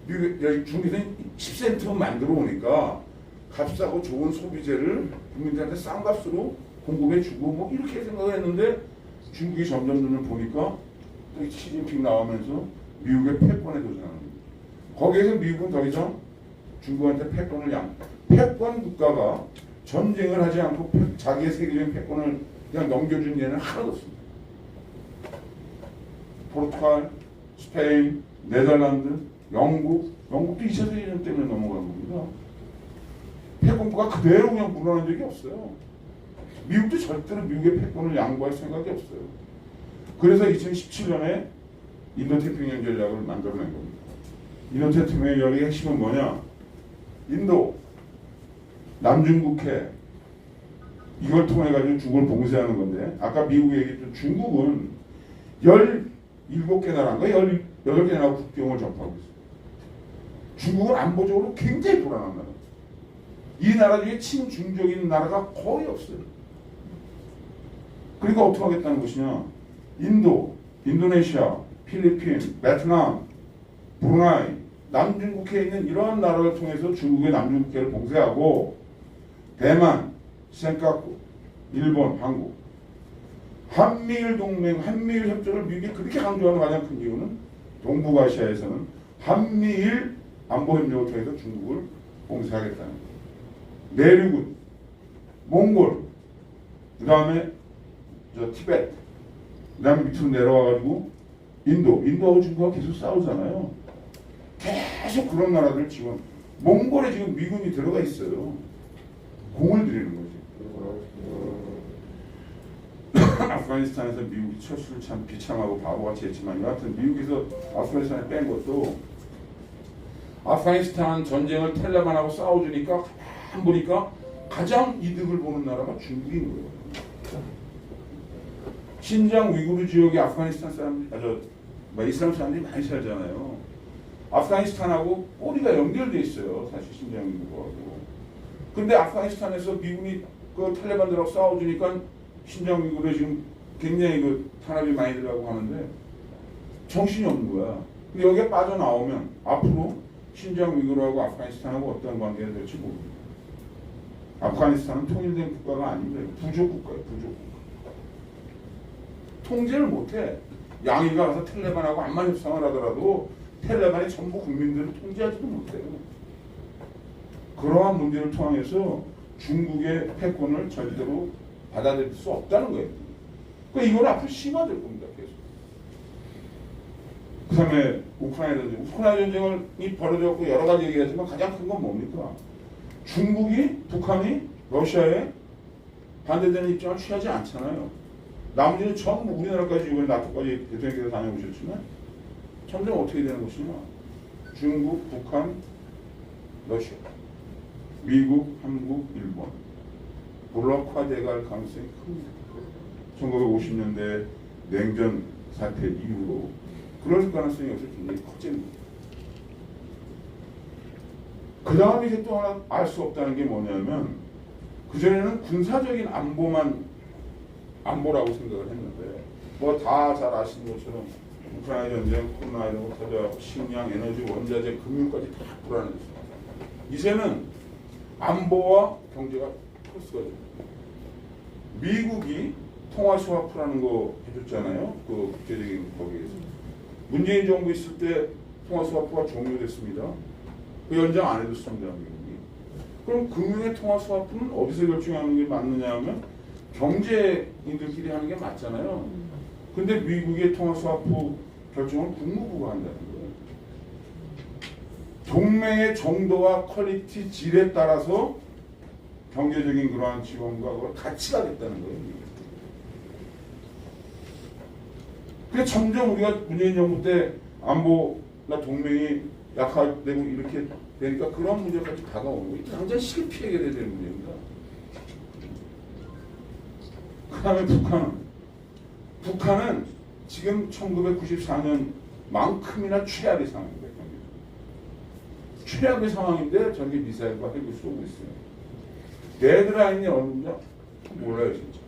중국에서는 10센트만 만들어 오니까 값싸고 좋은 소비재를 국민들한테 싼 값으로 공급해 주고 뭐 이렇게 생각을 했는데 중국이 점점 보니까 또 시진핑 나오면서 미국의 패권에 도전하는 겁니다. 거기에서 미국은 더 이상 중국한테 패권 국가가 전쟁을 하지 않고 자기의 세계적인 패권을 그냥 넘겨준 예는 하나도 없습니다. 포르투갈, 스페인, 네덜란드, 영국도 2차 세계대전 때문에 넘어간 겁니다. 패권 국가 그대로 그냥 물러난 적이 없어요. 미국도 절대로 미국의 패권을 양보할 생각이 없어요. 그래서 2017년에 인도태평양 전략을 만들어낸 겁니다. 인도태평양 전략의 핵심은 뭐냐? 인도, 남중국해 이걸 통해 가지고 중국을 봉쇄하는 건데 아까 미국이 얘기했던 중국은 17개 나라인가 18개 나라 국경을 접하고 있어요. 중국은 안보적으로 굉장히 불안한 나라. 이 나라 중에 친중적인 나라가 거의 없어요. 그러니까 어떻게 하겠다는 것이냐? 인도, 인도네시아, 필리핀, 베트남, 브루나이, 남중국해에 있는 이러한 나라를 통해서 중국의 남중국해를 봉쇄하고 대만, 센카쿠, 일본, 한국 한미일 동맹, 한미일 협정을 미국이 그렇게 강조하는 가장 큰 이유는 동북아시아에서는 한미일 안보협력을 통해서 중국을 봉쇄하겠다는 거예요. 내륙은 몽골, 그 다음에 티베트, 그 다음에 밑으로 내려와가지고 인도하고 중국하고 계속 싸우잖아요. 계속 그런 나라들 지금 몽골에 지금 미군이 들어가 있어요. 공을 들이는 거지. 아프가니스탄에서 미국이 철수를 참 비참하고 바보같이 했지만 여하튼 미국에서 아프가니스탄에 뺀 것도 아프가니스탄 전쟁을 텔레반하고 싸워주니까 가만 보니까 가장 이득을 보는 나라가 중국인 거예요. 신장 위구르 지역에 아프가니스탄 사람들이 이슬람 사람들이 많이 살잖아요. 아프가니스탄하고 꼬리가 연결돼 있어요. 사실 신장 위구르하고. 근데 아프가니스탄에서 미군이 그 탈레반들하고 싸워주니까 신장 위구르에 지금 굉장히 그 탄압이 많이 들어가고 하는데 정신이 없는 거야. 근데 여기에 빠져나오면 앞으로 신장 위구르하고 아프가니스탄하고 어떤 관계가 될지 모릅니다. 아프가니스탄은 통일된 국가가 아닙니다. 부족 국가예요. 부족 국가. 통제를 못해. 양이가 가서 텔레반하고 암만 협상을 하더라도 텔레반이 전부 국민들을 통제하지도 못해요. 그러한 문제를 통해서 중국의 패권을 절대로 받아들일 수 없다는 거예요. 그러니까 이건 앞으로 심화될 겁니다. 계속. 그 다음에 우크라이나 전쟁. 우크라이나 전쟁이 벌어졌고 여러 가지 얘기하지만 가장 큰 건 뭡니까? 중국이, 북한이 러시아에 반대되는 입장을 취하지 않잖아요. 나머지는 전부 우리나라까지 이번에 나토까지 대통령께서 다녀오셨지만 점점 어떻게 되는 것이냐? 중국, 북한, 러시아, 미국, 한국, 일본 블록화돼갈 가능성이 큽니다. 1950년대 냉전 사태 이후로 그럴 가능성이 여기서 굉장히 커집니다. 그 다음에 이제 또 하나 알 수 없다는 게 뭐냐면 그전에는 군사적인 안보라고 생각을 했는데 뭐 다 잘 아시는 것처럼 우크라이나 전쟁, 코로나 이런 거 터져 식량, 에너지, 원자재, 금융까지 다 불안해졌어요. 이제는 안보와 경제가 크로스가 됩니다. 미국이 통화 스와프라는 거 해줬잖아요. 그 국제적인 거기에서. 문재인 정부 있을 때 통화 스와프가 종료됐습니다. 그 연장 안 해줬습니다. 미국이. 그럼 금융의 통화 스와프는 어디서 결정하는 게 맞느냐 하면 경제인들끼리 하는 게 맞잖아요. 근데 미국의 통화 스와프 결정은 국무부가 한다는 거예요. 동맹의 정도와 퀄리티, 질에 따라서 경제적인 그러한 지원과 그걸 같이 가겠다는 거예요. 그래서 점점 우리가 문재인 정부 때 안보나 동맹이 약화되고 이렇게 되니까 그런 문제까지 다가오는 거예요. 당장 실피 해결해야 되는 문제입니다. 그 다음에 북한은 지금 1994년만큼이나 최악의 상황입니다. 최악의 상황인데 전기 미사일과 핵을 쏘고 있어요. 데드라인이 어느냐 몰라요 진짜.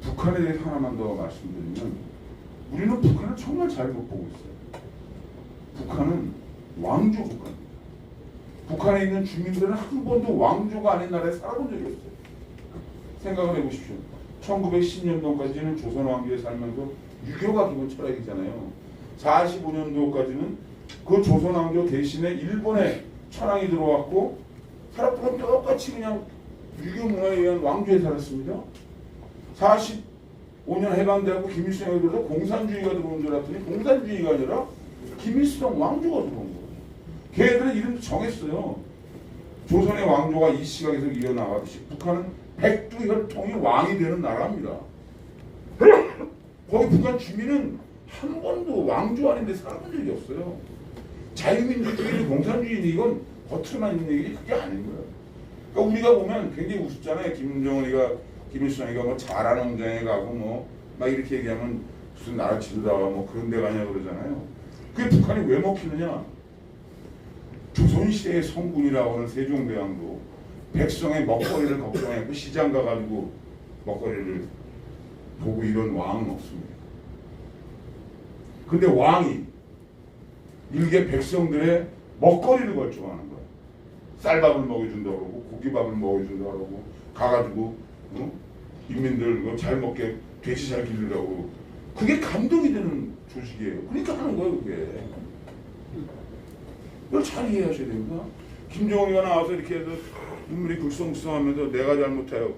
북한에 대해서 하나만 더 말씀드리면 우리는 북한을 정말 잘못 보고 있어요. 북한은 왕조 국가입니다. 북한에 있는 주민들은 한 번도 왕조가 아닌 나라에 살아본 적이 없어요. 생각을 해보십시오. 1910년도까지는 조선 왕조에 살면서 유교가 기본 철학이잖아요. 45년도까지는 그 조선 왕조 대신에 일본의 천황이 들어왔고 사람들은 똑같이 그냥 유교 문화에 의한 왕조에 살았습니다. 45년 해방되고 김일성이 들어서 공산주의가 들어온 줄 알았더니 공산주의가 아니라 김일성 왕조가 들어온 거예요. 걔네들은 이름도 정했어요. 조선의 왕조가 이 시각에서 이어나가듯이 북한은 백두혈통이 왕이 되는 나라입니다. 거기 북한 주민은 한 번도 왕조 아닌데 살아본 적이 없어요. 자유민주주의는 공산주의는 이건 겉으로만 있는 얘기 그게 아닌 거예요. 그러니까 우리가 보면 굉장히 우습잖아요. 김정은이가 김일성이가 뭐 잘하는 운전에 가고 뭐 막 이렇게 얘기하면 무슨 나라 지도다가 뭐 그런 데 가냐 그러잖아요. 그게 북한이 왜 먹히느냐? 조선시대의 성군이라고 하는 세종대왕도 백성의 먹거리를 걱정했고 시장 가가지고 먹거리를 보고 이런 왕은 없습니다. 근데 왕이 일개 백성들의 먹거리를 결정하는 거예요. 쌀밥을 먹여준다고 그러고 고기밥을 먹여준다고 그러고 가가지고 인민들 잘 먹게 돼지 잘 기르라고 그게 감동이 되는 조직이에요. 그러니까 하는 거예요 그게. 그걸 잘 이해하셔야 됩니다. 김정은이가 나와서 이렇게 해서 눈물이 글썽글썽하면서 내가 잘못해요.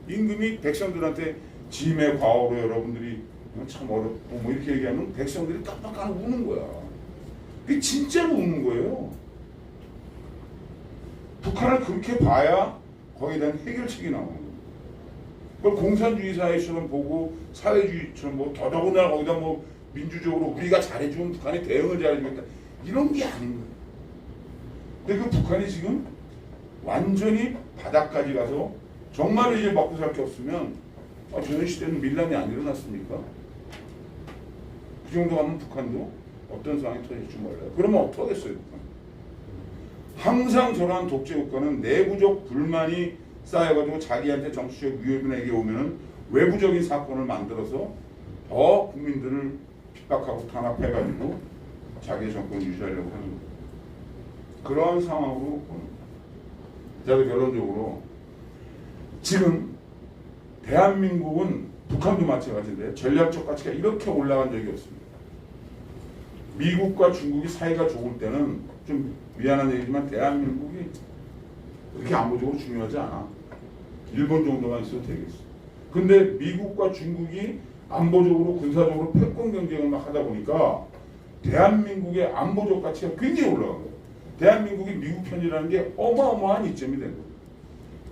임금이 백성들한테 짐의 과오로 여러분들이 참 어렵고 뭐 이렇게 얘기하면 백성들이 깜빡하고 우는 거야. 그게 진짜로 우는 거예요. 북한을 그렇게 봐야 거기에 대한 해결책이 나오는 거예요. 그걸 공산주의 사회처럼 보고 사회주의처럼 뭐 더더군다나 거기다 뭐 민주적으로 우리가 잘해주면 북한이 대응을 잘해주겠다 이런 게 아닌 거예요. 근데 그 북한이 지금 완전히 바닥까지 가서 정말로 이제 먹고 살 게 없으면 조선시대는 밀란이 안 일어났습니까? 그 정도 가면 북한도 어떤 상황이 터질지 몰라요. 그러면 어떡하겠어요 북한? 항상 저러한 독재국가는 내부적 불만이 쌓여가지고 자기한테 정치적 위협이나 오면은 외부적인 사건을 만들어서 더 국민들을 핍박하고 탄압해가지고 자기의 정권을 유지하려고 하는 거예요. 그러한 상황으로 보는 거예요. 자, 결론적으로 지금 대한민국은 북한도 마찬가지인데 전략적 가치가 이렇게 올라간 적이 없습니다. 미국과 중국이 사이가 좋을 때는 좀 미안한 얘기지만 대한민국이 그렇게 안보적으로 중요하지 않아. 일본 정도만 있어도 되겠어. 근데 미국과 중국이 안보적으로 군사적으로 패권 경쟁을 막 하다 보니까 대한민국의 안보적 가치가 굉장히 올라간 거예요. 대한민국이 미국 편이라는 게 어마어마한 이점이 된 거예요.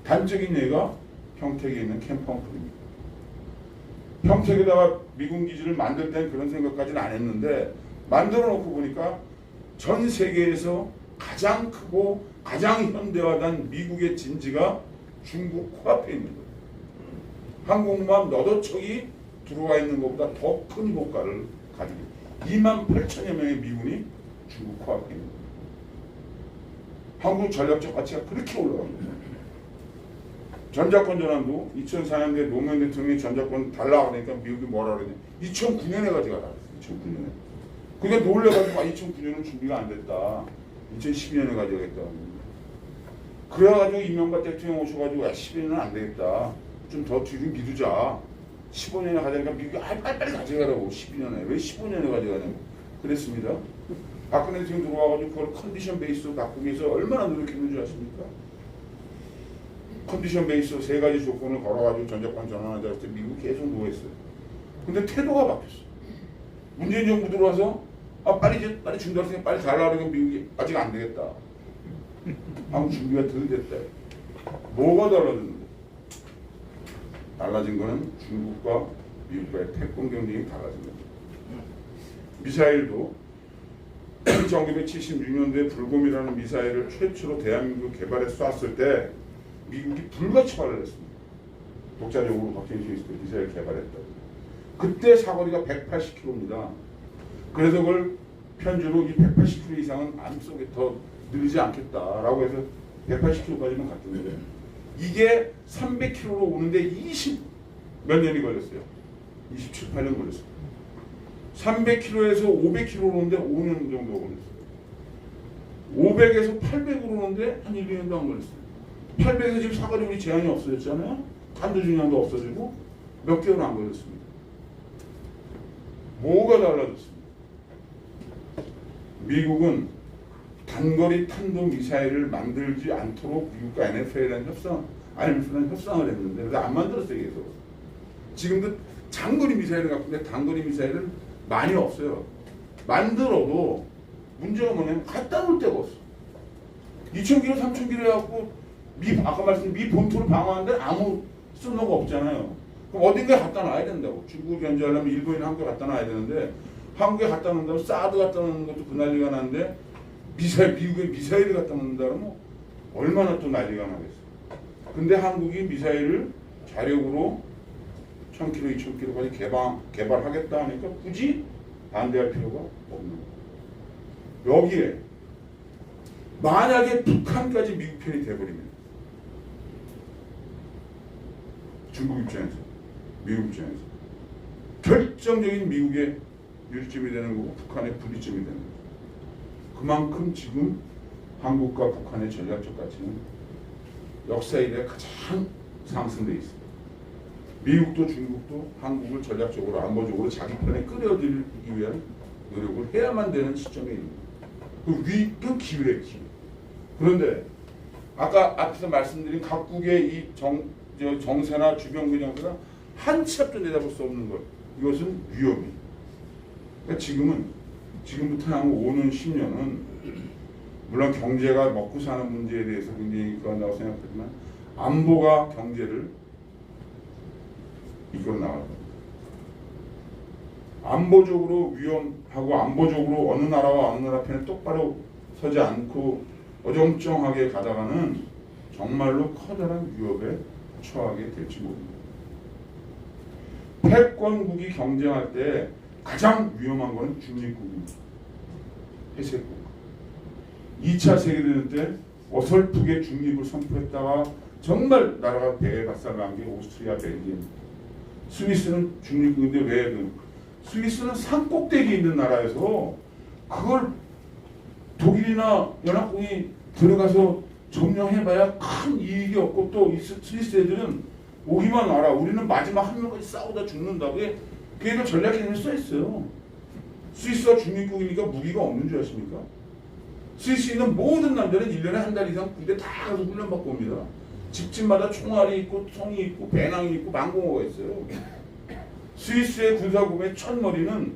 단적인 예가 평택에 있는 캠프 홈플입니다. 평택에다가 미군 기지를 만들 때는 그런 생각까지는 안 했는데 만들어 놓고 보니까 전 세계에서 가장 크고 가장 현대화된 미국의 진지가 중국 코앞에 있는 거예요. 한국만 너도척이 들어와 있는 것보다 더 큰 효과를 가지고 28,000여 명의 미군이 중국 코앞에 있는 거예요. 한국 전략적 가치가 그렇게 올라갑니다. 전자권 전환도 2004년도에 노무현 대통령이 전자권 달라고 하니까 미국이 뭐라 그러냐. 2009년에 가져가 달았어요. 2009년에. 그게 놀래가지고 2009년은 준비가 안 됐다. 2012년에 가져가겠다. 그래가지고 이명박 대통령 오셔가지고 12년은 안 되겠다. 좀 더 뒤로 미루자. 15년에 가자니까 미국이 빨리 가져가라고. 12년에. 왜 15년에 가져가냐고. 그랬습니다. 박근혜 대통령 들어와가지고 그걸 컨디션 베이스로 바꾸기 위해서 얼마나 노력했는지 아십니까? 컨디션 베이스 3가지 조건을 걸어가지고 전자권 전환하자 할 때 미국이 계속 노했어요. 근데 태도가 바뀌었어. 문재인 정부 들어와서 빨리 준다고 생각 빨리 달라고 미국이 아직 안 되겠다. 한국 준비가 덜 됐다. 뭐가 달라졌는데? 달라진 거는 중국과 미국과의 패권 경쟁이 달라진 거죠. 미사일도 1976년도에 불곰이라는 미사일을 최초로 대한민국 개발해 쐈을 때 미국이 불같이 발을 했습니다. 독자적으로 박정희 있을 때 미사일 개발했다고. 그때 사거리가 180km입니다. 그래서 그걸 편주로 이 180km 이상은 안 쏘게 더 느리지 않겠다라고 해서 180km까지만 갔던데 이게 300km로 오는데 20몇 년이 걸렸어요. 27, 8년 걸렸어요. 300km에서 500km로 오는데 5년 정도 걸렸어요. 500에서 800으로 오는데 한 1, 2년도 안 걸렸어요. 800에서 지금 사거리 우리 제한이 없어졌잖아요. 탄도 중량도 없어지고 몇 개월 안 걸렸습니다. 뭐가 달라졌습니다. 미국은 단거리 탄도 미사일을 만들지 않도록 미국과 IMF라는 협상을 했는데 그래서 안 만들었어요. 계속. 지금도 장거리 미사일을 갖고 있는데 단거리 미사일은 많이 없어요. 만들어도 문제가 뭐냐면 갖다 놓을 데가 없어. 2,000km, 3,000km 해갖고 아까 말씀드린 미 본토를 방어하는데 아무 쓸모가 없잖아요. 그럼 어딘가에 갖다 놔야 된다고. 중국을 견제하려면 일본이나 한국에 갖다 놔야 되는데 한국에 갖다 놓는다면 사드 갖다 놓는 것도 그 난리가 나는데 미국에 미사일을 갖다 놓는다 그러면 얼마나 또 난리가 나겠어. 근데 한국이 미사일을 자력으로 1,000km, 2,000km까지 개발하겠다 하니까 굳이 반대할 필요가 없는 거예요. 여기에 만약에 북한까지 미국 편이 돼버리면 중국 입장에서, 미국 입장에서 결정적인 미국의 유리점이 되는 거고 북한의 불이점이 되는 거죠. 그만큼 지금 한국과 북한의 전략적 가치는 역사 이래 가장 상승돼 있습니다. 미국도 중국도 한국을 전략적으로 안보적으로 자기 편에 끌어들이기 위한 노력을 해야만 되는 시점에 있는 거예요. 그 기회예요. 기회. 그런데 아까 앞에서 말씀드린 각국의 이 정세나 주변 정세가 한 치 앞도 내다볼 수 없는 것. 이것은 위험이에요. 그러니까 지금부터 한 5년, 10년은 물론 경제가 먹고 사는 문제에 대해서 굉장히 이끌어낸다고 생각하지만 안보가 경제를 이끌어 나갈 겁니다. 안보적으로 위험하고 안보적으로 어느 나라와 어느 나라 편에 똑바로 서지 않고 어정쩡하게 가다가는 정말로 커다란 위협에 처하게 될지 모릅니다. 패권국이 경쟁할 때 가장 위험한 것은 중립국입니다. 회색국. 2차 세계대전 때 어설프게 중립을 선포했다가 정말 나라가 대박살난 게 오스트리아, 벨기에. 스위스는 중립국인데 왜? 스위스는 산꼭대기에 있는 나라에서 그걸 독일이나 연합국이 들어가서 점령해봐야 큰 이익이 없고 또 이 스위스 애들은 오기만 와라. 우리는 마지막 한 명까지 싸우다 죽는다. 그게 걔가 전략에 써있어요. 스위스가 중립국이니까 무기가 없는 줄 아십니까? 스위스에 있는 모든 남자는 1년에 한 달 이상 군대 다 가서 훈련받고 옵니다. 집집마다 총알이 있고 총이 있고 배낭이 있고 망공어가 있어요. 스위스의 군사구의 첫머리는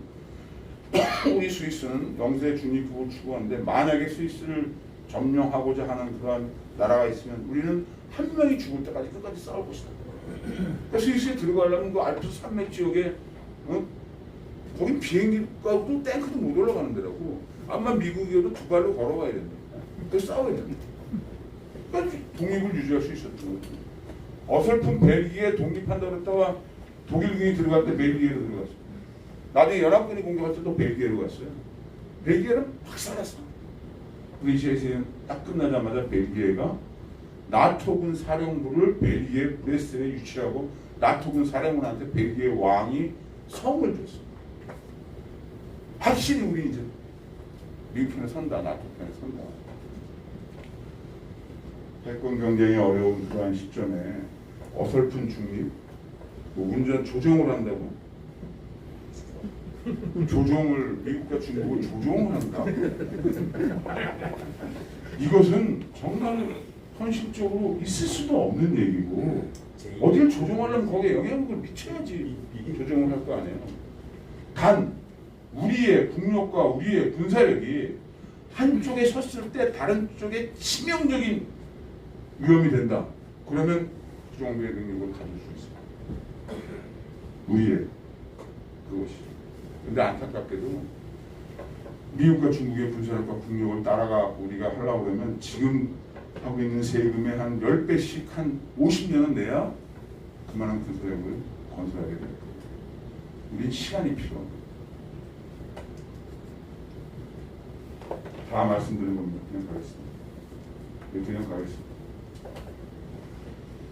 우리 스위스는 영세 중립국을 추구하는데 만약에 스위스를 점령하고자 하는 그러한 나라가 있으면 우리는 한 명이 죽을 때까지 끝까지 싸울 것이다. 그러니까 스위스에 들어가려면 그 알프스 산맥 지역에 거기 비행기가 또 탱크도 못 올라가는 데라고. 암만 미국이어도 두 발로 걸어가야 된다. 그래서 싸워야 된다. 그러니까 독립을 유지할 수 있었죠. 어설픈 벨기에 독립한다고 했다가 독일군이 들어갈 때 벨기에로 들어갔어요. 나중에 연합군이 공격할 때 또 벨기에로 갔어요. 벨기에는 박살났어. 브리시에서 딱 끝나자마자 벨기에가 나토군 사령부를 벨기에 브레스에 유치하고 나토군 사령관한테 벨기에 왕이 성을 줬어. 확실히 우리 이제 미국 편에 선다, 나토 편에 선다. 패권 경쟁이 어려운 그러한 시점에 어설픈 중립, 운전 조정을 한다고. 조종을 미국과 중국을 조종을 한다. 이것은 정말 현실적으로 있을 수도 없는 얘기고 어디를 조종하려면 거기에 영향력을 미쳐야지 조종을 할 거 아니에요. 단 우리의 국력과 우리의 군사력이 한쪽에 섰을 때 다른 쪽에 치명적인 위험이 된다. 그러면 그 정도의 능력을 가질 수 있습니다. 우리의 그것이. 근데 안타깝게도 미국과 중국의 군사력과 국력을 따라가 우리가 하려고 그러면 지금 하고 있는 세금의 한 10배씩 한 50년은 내야 그만한 군사력을 건설하게 될 거예요. 우린 시간이 필요합니다. 다 말씀드린 겁니다. 그냥 가겠습니다.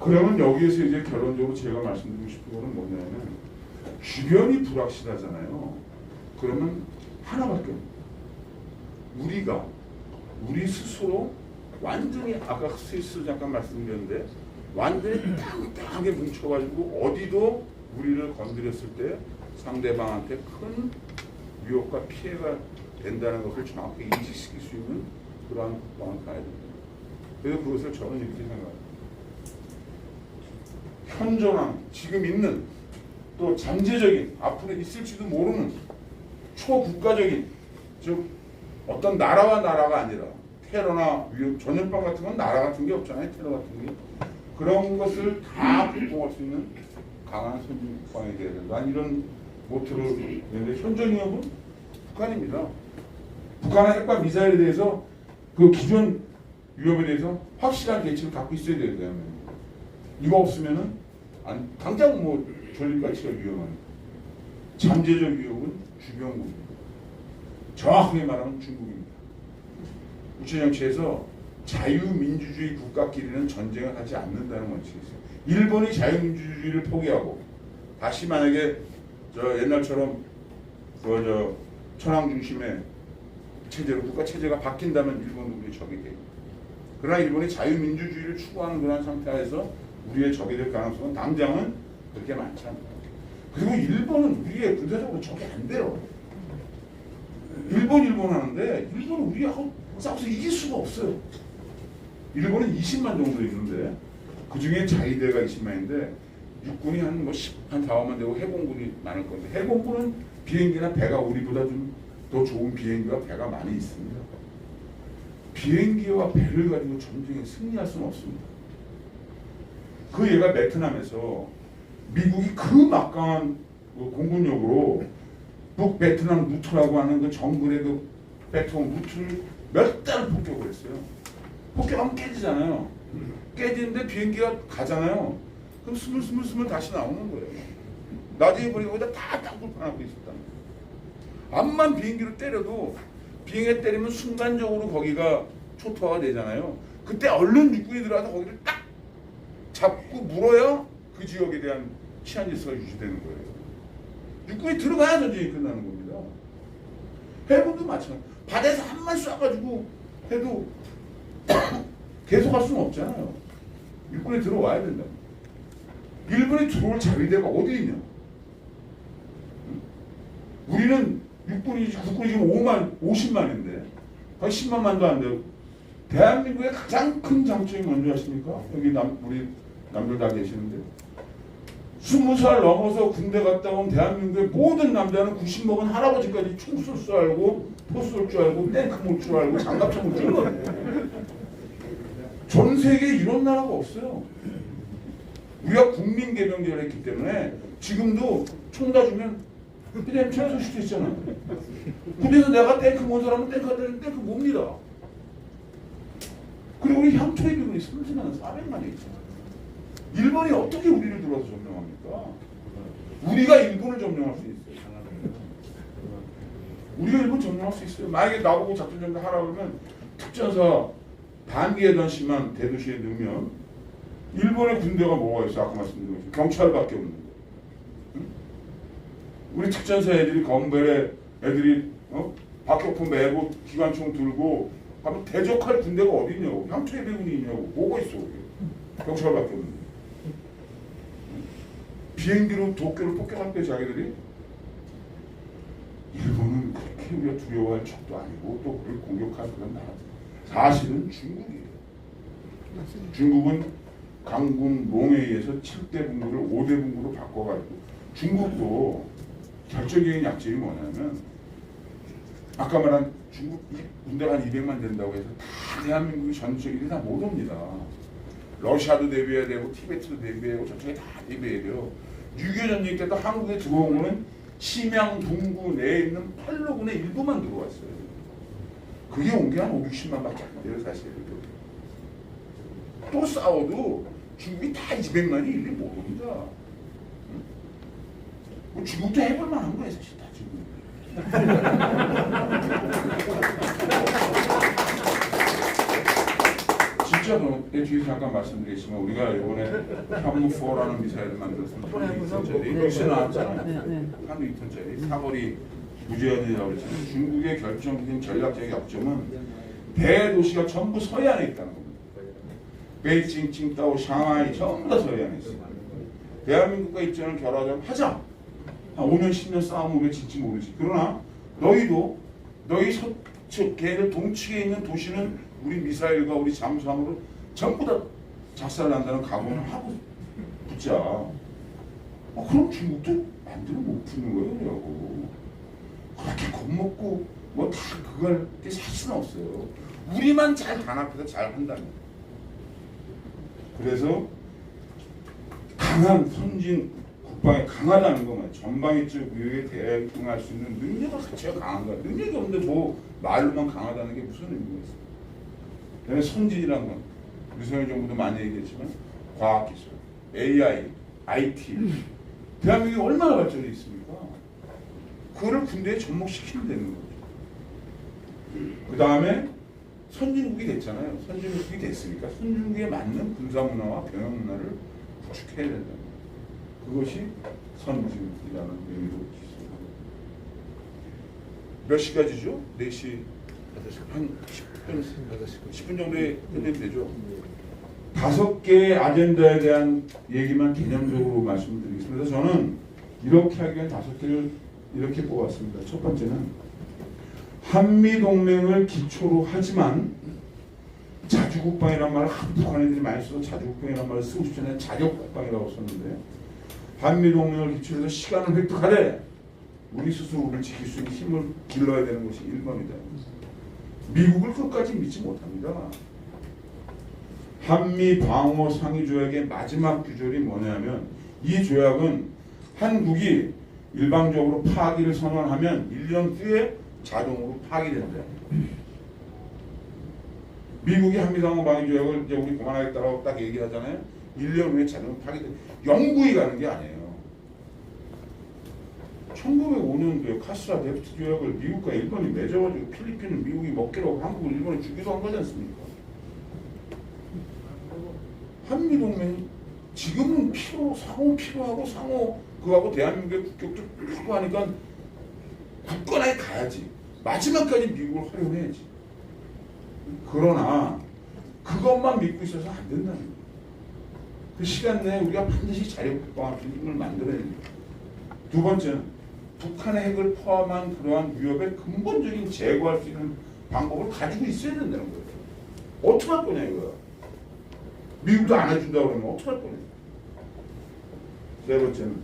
그러면 여기에서 이제 결론적으로 제가 말씀드리고 싶은 거는 뭐냐면 주변이 불확실하잖아요. 그러면 하나밖에 없어요. 우리 스스로 완전히 아까 스위스 잠깐 말씀드렸는데 완전히 땅땅하게 뭉쳐가지고 어디도 우리를 건드렸을 때 상대방한테 큰 위협과 피해가 된다는 것을 정확히 인식시킬 수 있는 그러한 국방을 가야 됩니다. 그래서 그것을 저는 이렇게 생각합니다. 현존한 지금 있는 또 잠재적인 앞으로 있을지도 모르는 초국가적인 즉 어떤 나라와 나라가 아니라 테러나 위협 전염병 같은 건 나라 같은 게 없잖아요. 테러 같은 게 그런 것을 다 극복할 수 있는 강한 선진 국방이 돼야 된다. 이런 모토를 내는데 현존 위협은 북한입니다. 북한의 핵과 미사일에 대해서 그 기존 위협에 대해서 확실한 대책을 갖고 있어야 돼요. 이거 없으면은 당장 뭐 전립 가치가 위험하니까. 잠재적 위협은 주변국입니다. 정확하게 말하면 중국입니다. 우체정치에서 자유민주주의 국가끼리는 전쟁을 하지 않는다는 원칙이 있어요. 일본이 자유민주주의를 포기하고 다시 만약에 저 옛날처럼 그 천황 중심의 체제로 국가 체제가 바뀐다면 일본은 우리의 적이 돼요. 그러나 일본이 자유민주주의를 추구하는 그런 상태에서 우리의 적이 될 가능성은 당장은 그렇게 많지 않아요. 그리고 일본은 우리의 군사적으로 적이 안 돼요. 일본 하는데 일본은 우리하고 싸워서 이길 수가 없어요. 일본은 20만 정도 있는데 그 중에 자위대가 20만인데 육군이 한 4~5만 되고 해공군이 많을 건데 해공군은 비행기나 배가 우리보다 좀 더 좋은 비행기와 배가 많이 있습니다. 비행기와 배를 가지고 전쟁에 승리할 수는 없습니다. 그 얘가 베트남에서 미국이 그 막강한 공군력으로 북베트남 루트라고 하는 그 정글의 그 베트남 루트를 몇 달을 폭격을 했어요. 폭격하면 깨지잖아요. 깨지는데 비행기가 가잖아요. 그럼 스물 다시 나오는 거예요. 나중에 보니까 거기다 다 땅굴판하고 있었다는 거예요. 암만 비행기로 때려도 비행기에 때리면 순간적으로 거기가 초토화가 되잖아요. 그때 얼른 육군이 들어와서 거기를 딱 잡고 물어야 그 지역에 대한 치안 질서가 유지되는 거예요. 육군이 들어가야 전쟁이 끝나는 겁니다. 해군도 마찬가지. 바다에서 한만 쏴가지고 해도 계속 할 수는 없잖아요. 육군에 들어와야 된다. 일본에 들어올 자위대가 어디 있냐? 우리는 국군이 지금 50만인데 거의 10만도 안 돼요. 대한민국의 가장 큰 장점이 뭔지 아십니까? 여기 우리 남들 다 계시는데 20살 넘어서 군대 갔다 온 대한민국의 모든 남자는 90 먹은 할아버지까지 총 쏠 줄 알고 포 쏠 줄 알고 탱크 몰 줄 알고 장갑차 몰 줄 알고 전 세계에 이런 나라가 없어요. 우리가 국민개병제를 했기 때문에 지금도 총 다 주면 그냥 총 쏠 수도 있잖아. 군대에서 내가 탱크 몬 사람은 탱크 뭡니다. 그리고 우리 향토의 비군이 30만 400만이 있잖아. 일본이 어떻게 우리를 들어와서 점령합니까? 우리가 일본을 점령할 수 있어요. 우리가 일본 점령할 수 있어요. 만약에 나보고 작전 전개 하라 그러면 특전사 반기회단씨만 대도시에 넣으면 일본의 군대가 뭐가 있어? 아까 말씀드린 것처럼 경찰밖에 없는 거예요. 응? 우리 특전사 애들이 검벨에 애들이 박격포 메고 기관총 들고 하면 대적할 군대가 어디 있냐고. 향토의 배군이 있냐고. 뭐가 있어? 경찰밖에 없는 거예요. 비행기로 도쿄를 폭격할 때 자기들이 일본은 그렇게 우리가 두려워할 적도 아니고 또 그걸 공격할 그런 나라. 사실은 중국이에요. 중국은 강군 몽에 의해서 7대 분구를 5대 분구로 바꿔가지고 중국도 결정적인 약점이 뭐냐면 아까 말한 중국 군대가 한 200만 된다고 해서 다 대한민국이 전적이 다 못 옵니다. 러시아도 대비해야 되고 티베트도 대비해야 되고 저쪽에 다 대비해야 돼요. 6.25 전쟁 때도 한국에 들어온 거는 심양 동구 내에 있는 팔로군의 일부만 들어왔어요. 그게 온 게 한 560만밖에 안 돼요 사실. 또 싸워도 중국이 다 200만이 일일이 못 옵니다. 뭐 중국도 해볼 만한 거예요 사실 다 중국. 진짜 내 뒤에서 잠깐 말씀드리겠지만 우리가 이번에 현무4라는 미사일을 만들었습니다. 2톤짜리 뉴스에 나왔잖아요. 한 2톤짜리 사거리 무제한이라고 그랬잖아요. 중국의 결정적인 전략적 약점은 대도시가 전부 서해안에 있다는 겁니다. 베이징, 칭다오, 샹하이 전부 다 서해안에 있어요. 대한민국과 입장을 결하자면 하자. 한 5년 10년 싸우면 왜 질지 모르지. 그러나 너희 걔네들 동측에 있는 도시는 우리 미사일과 우리 잠수함으로 전부 다 작살난다는 각오는 하고 붙자. 그럼 중국도 만들어 못 푸는 거예요. 그렇게 겁먹고 뭐 다 그걸 살 수는 없어요. 우리만 잘 단합해서 잘 한다면. 그래서 강한 선진 국방에 강하다는 것만 전방위적 위협에 대응할 수 있는 능력을 자체가 강한 거야. 능력이 없는데 뭐 말로만 강하다는 게 무슨 의미가 있어? 그다음에 선진이라는 건 유석열 정부도 많이 얘기했지만 과학기술, AI, IT 대한민국이 얼마나 발전이 있습니까? 그거를 군대에 접목시키면 되는 거죠. 그 다음에 선진국이 됐잖아요. 선진국이 됐으니까 선진국에 맞는 군사문화와 병역문화를 구축해야 된다. 그것이 선진국이라는 의미로 있습니다. 몇 시까지죠? 4시 한 10분 정도에 끝내면 되죠. 5개의 아젠다에 대한 얘기만 개념적으로 말씀드리겠습니다. 저는 이렇게 하기 위한 5개를 이렇게 뽑았습니다. 첫 번째는 한미동맹을 기초로 하지만 자주국방이라는 말을 북한 애들이 많이 써서 자주국방이라는 말을 쓰고 싶지 않아요. 자격국방이라고 썼는데 한미동맹을 기초로 해서 시간을 획득하되 우리 스스로 우리를 지킬 수 있는 힘을 길러야 되는 것이 1번이다. 미국을 끝까지 믿지 못합니다. 한미 방어 상위 조약의 마지막 규절이 뭐냐면 이 조약은 한국이 일방적으로 파기를 선언하면 1년 후에 자동으로 파기된다. 미국이 한미방어 방위 조약을 이제 우리 그만하겠다고 딱 얘기하잖아요. 1년 후에 자동으로 파기된다. 영구히 가는 게 아니에요. 1905년도에 카스라 데프트 조약을 미국과 일본이 맺어가지고 필리핀은 미국이 먹기로 하고 한국을 일본에 주기로 한 거지 않습니까? 한미동맹이 지금은 상호 필요하고 상호 그거하고 대한민국의 국격도 필요하니까 굳건하게 가야지. 마지막까지 미국을 활용해야지. 그러나 그 그것만 믿고 있어서 안 된다는 거예요. 그 시간 내에 우리가 반드시 자력 국방할 수 있는 힘을 만들어야 됩니다. 두 번째는 북한의 핵을 포함한 그러한 위협의 근본적인 제거할 수 있는 방법을 가지고 있어야 된다는 거예요. 어떻게 할 거냐 이거야. 미국도 안 해준다고 그러면 어떻게 할 거냐. 세 번째는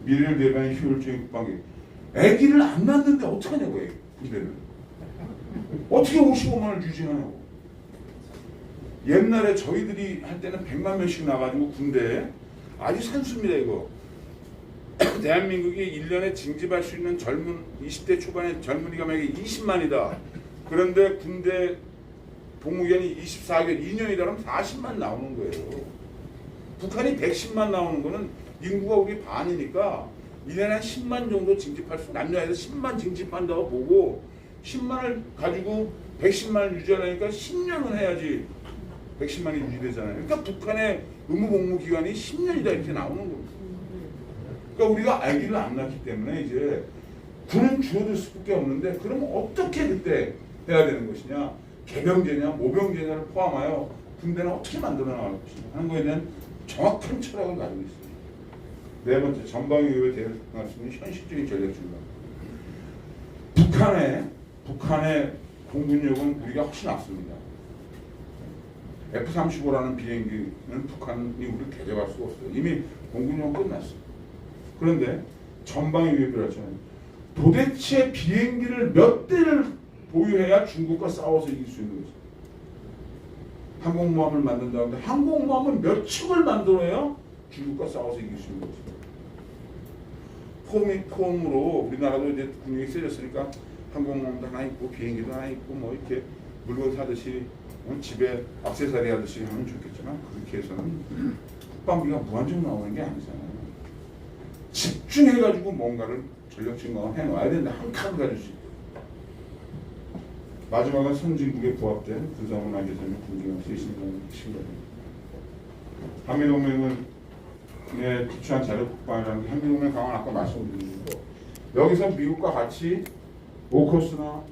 미래를 대비하는 효율적인 국방계획. 애기를 안 낳는데 어떻게 하냐고 군대를. 어떻게 55만 원을 유지하냐고. 옛날에 저희들이 할 때는 100만 명씩 나가지고 군대에 아주 산수입니다 이거. 대한민국이 1년에 징집할 수 있는 젊은 20대 초반의 젊은이가 만약에 20만이다. 그런데 군대 복무기간이 24개월 2년이다 그러면 40만 나오는 거예요. 북한이 110만 나오는 거는 인구가 우리 반이니까 1년에 한 10만 정도 징집할 수, 남녀에서 10만 징집한다고 보고 10만을 가지고 110만을 유지하려니까 10년은 해야지 110만이 유지되잖아요. 그러니까 북한의 의무 복무 기간이 10년이다 이렇게 나오는 겁니다. 그러니까 우리가 아기를 안 낳기 때문에 이제 군은 줄어들 수밖에 없는데 그러면 어떻게 그때 해야 되는 것이냐? 개병제냐, 모병제냐를 포함하여 군대는 어떻게 만들어 나갈 것이냐 하는 것에 대한 정확한 철학을 가지고 있습니다. 네 번째, 전방위협에 대응할 수 있는 현실적인 전략 중간. 북한의 공군력은 우리가 훨씬 앞섭니다. F-35라는 비행기는 북한이 우리를 대적할 수가 없어요. 이미 공군력은 끝났어요. 그런데 전방위 위협이라 하잖아요. 도대체 비행기를 몇 대를 보유해야 중국과 싸워서 이길 수 있는 거죠. 항공모함을 만든다는데 항공모함은 몇 척을 만들어야 중국과 싸워서 이길 수 있는 거죠. 폼으로 우리나라도 이제 군력이 세졌으니까 항공모함도 하나 있고 비행기도 하나 있고 뭐 이렇게 물건 사듯이 집에 액세서리 하듯이 하면 좋겠지만 그렇게 해서는 국방비가 무한정 나오는 게 아니잖아요. 집중해가지고 뭔가를 전력 증강을 해놔야 된다. 한 칸 가질 수 있고. 마지막은 선진국에 부합된 군사문 안개선의 군기관 쇄신이라는 핵심입니다. 한미동맹은 기초한 자력 국방이라는 게 한미동맹 강화는 아까 말씀드린 거. 여기서 미국과 같이 오커스나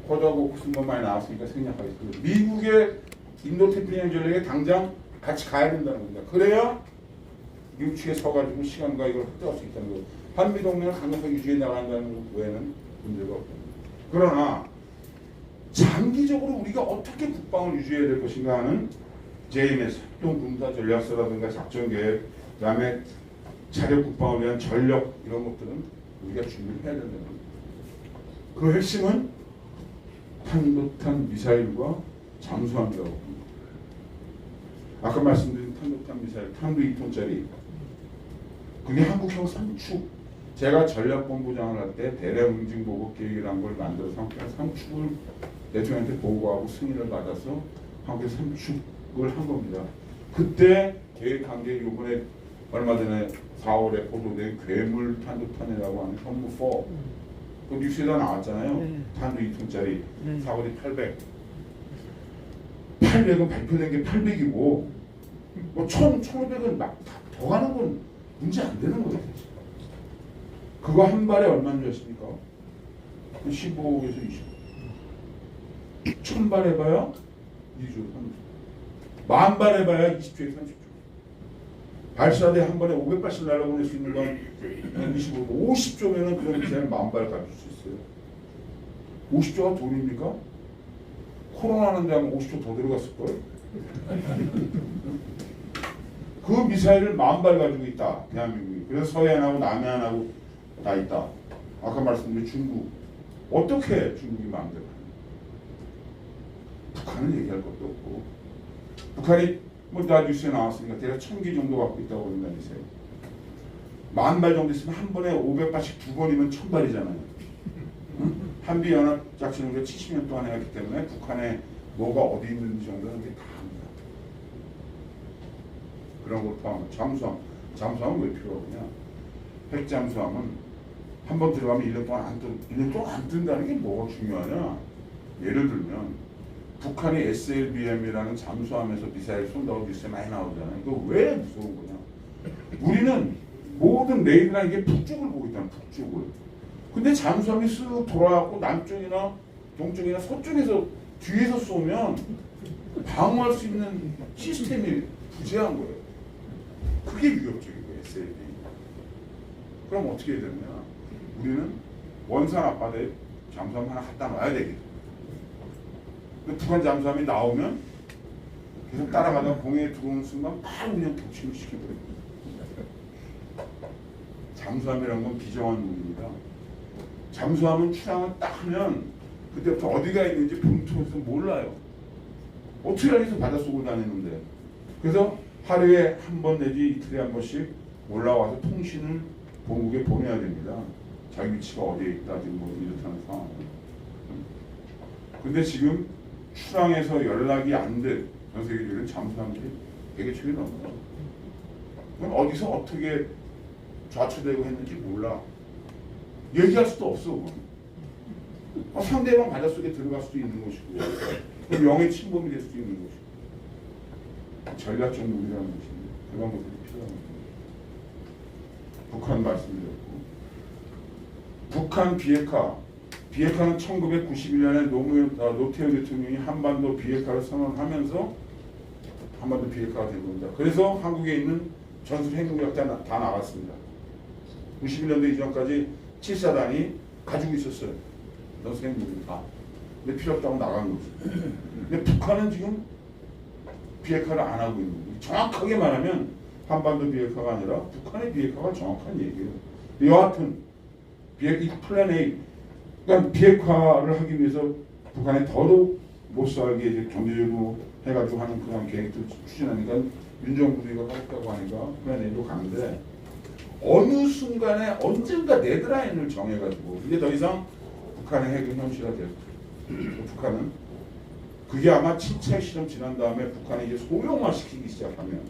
쿼드하고 오커스는 건 많이 나왔으니까 생략하겠습니다. 미국의 인도태평양 전략에 당장 같이 가야 된다는 겁니다. 그래야 미국 측에 서가지고 시간과 이걸 확대할 수 있다는 거예요. 한미동맹을 강력하게 유지해 나간다는 것 외에는 문제가 없습니다. 그러나 장기적으로 우리가 어떻게 국방을 유지해야 될 것인가 하는 JMS, 합동군사전략서라든가 작전계획, 그 다음에 자력 국방을 위한 전력 이런 것들은 우리가 준비를 해야 된다는 겁니다. 그 핵심은 탄도탄 미사일과 잠수함이라고 합니다. 아까 말씀드린 탄도탄 미사일, 탄도 2톤짜리 그게 한국형 3축. 제가 전략본부장을 할 때 대량 응징 보고 계획이라는 걸 만들어서 3축을 대통령한테 보고하고 승인을 받아서 한국에 3축을 한 겁니다. 그때 계획한 게 이번에 얼마 전에 4월에 보도된 괴물 탄도탄이라고 하는 현무4. 그 뉴스에다 나왔잖아요. 탄도 2톤짜리 사거리 800. 800은 발표된 게 800이고 뭐 1500은 막 더 가는 건 문제 안 되는 거예요. 그거 한 발에 얼마인 줄 아십니까? 15억에서 20억. 1000발 해봐야 2조 3조. 10,000발 해봐야 20조에 30조. 발사대 한 번에 500발씩 날아보낼 수 있는 건 25조. 50조면은 그런 미사일 10,000발 가질 수 있어요. 50조가 돈입니까? 코로나 하는데 하면 50조 더 들어갔을걸? 그 미사일을 10,000발 가지고 있다. 대한민국이. 그래서 서해안하고 남해안하고 다 있다. 아까 말씀드린 중국. 어떻게 중국이 마음대로 하냐. 북한은 얘기할 것도 없고. 북한이 뭐 다 뉴스에 나왔으니까 대략 1000기 정도 갖고 있다고 그런다는 미사일. 10,000발 정도 있으면 한 번에 500발씩 두 번이면 1000발이잖아요. 한미연합작전을 우리가 70년 동안 해왔기 때문에 북한에 뭐가 어디 있는지 정도는 다 압니다. 그런 걸 포함한 잠수함. 잠수함은 왜 필요하냐? 핵잠수함은 한 번 들어가면 1년 동안 안 뜬다는 게 뭐가 중요하냐? 예를 들면 북한이 SLBM이라는 잠수함에서 미사일 쏜다고 뉴스에 많이 나오잖아요. 이거 왜 무서운 거냐? 우리는 모든 레이더나 이게 북쪽을 보고 있다는 북쪽을. 근데 잠수함이 쓱 돌아가고 남쪽이나 동쪽이나 서쪽에서 뒤에서 쏘면 방어할 수 있는 시스템이 부재한 거예요. 그게 위협적인 거예요, SLB. 그럼 어떻게 해야 되느냐? 우리는 원산 앞바다에 잠수함 하나 갖다 놔야 되겠죠. 근데 북한 잠수함이 나오면 계속 따라가다가 공에 들어오는 순간 바로 그냥 격침을 시켜버립니다. 잠수함이라는 건 비정한 놈입니다. 잠수함은 출항을 딱 하면 그때부터 어디가 있는지 본토에서 몰라요. 어떻게 알아서 바닷속을 다니는데. 그래서 하루에 한 번 내지 이틀에 한 번씩 올라와서 통신을 본국에 보내야 됩니다. 자기 위치가 어디에 있다 지금 뭐 이렇다는 상황. 근데 지금 출항해서 연락이 안 된 전 세계적인 잠수함들이 100여 척이 넘어요. 그럼 어디서 어떻게 좌초되고 했는지 몰라. 얘기할 수도 없어. 그건. 상대방 바닷속에 들어갈 수도 있는 것이고 그럼 영의 침범이 될 수도 있는 것이고 전략적 무기라는 것인데 그런 것들이 필요합니다. 북한 말씀드렸고 북한 비핵화는 1991년에 노태우 대통령이 한반도 비핵화를 선언하면서 한반도 비핵화가 된 겁니다. 그래서 한국에 있는 전술 핵무기가 다 나갔습니다. 91년도 이전까지 7사단이 가지고 있었어요. 전술 핵무기 다. 근데 필요 없다고 나간 거죠. 근데 북한은 지금 비핵화를 안 하고 있는 거예요. 정확하게 말하면 한반도 비핵화가 아니라 북한의 비핵화가 정확한 얘기예요. 여하튼 이 플랜 A, 그러니까 비핵화를 하기 위해서 북한에 더더욱 못 살게 이제 경제적으로 해가지고 하는 그런 계획도 추진하니까 윤정부가 했다고 하니까 플랜 A로 가는데 어느 순간에 언젠가 데드라인을 정해가지고 이게 더 이상 북한의 핵은 현실화돼요. 북한은 그게 아마 친체 실험 지난 다음에 북한이 이제 소형화시키기 시작하면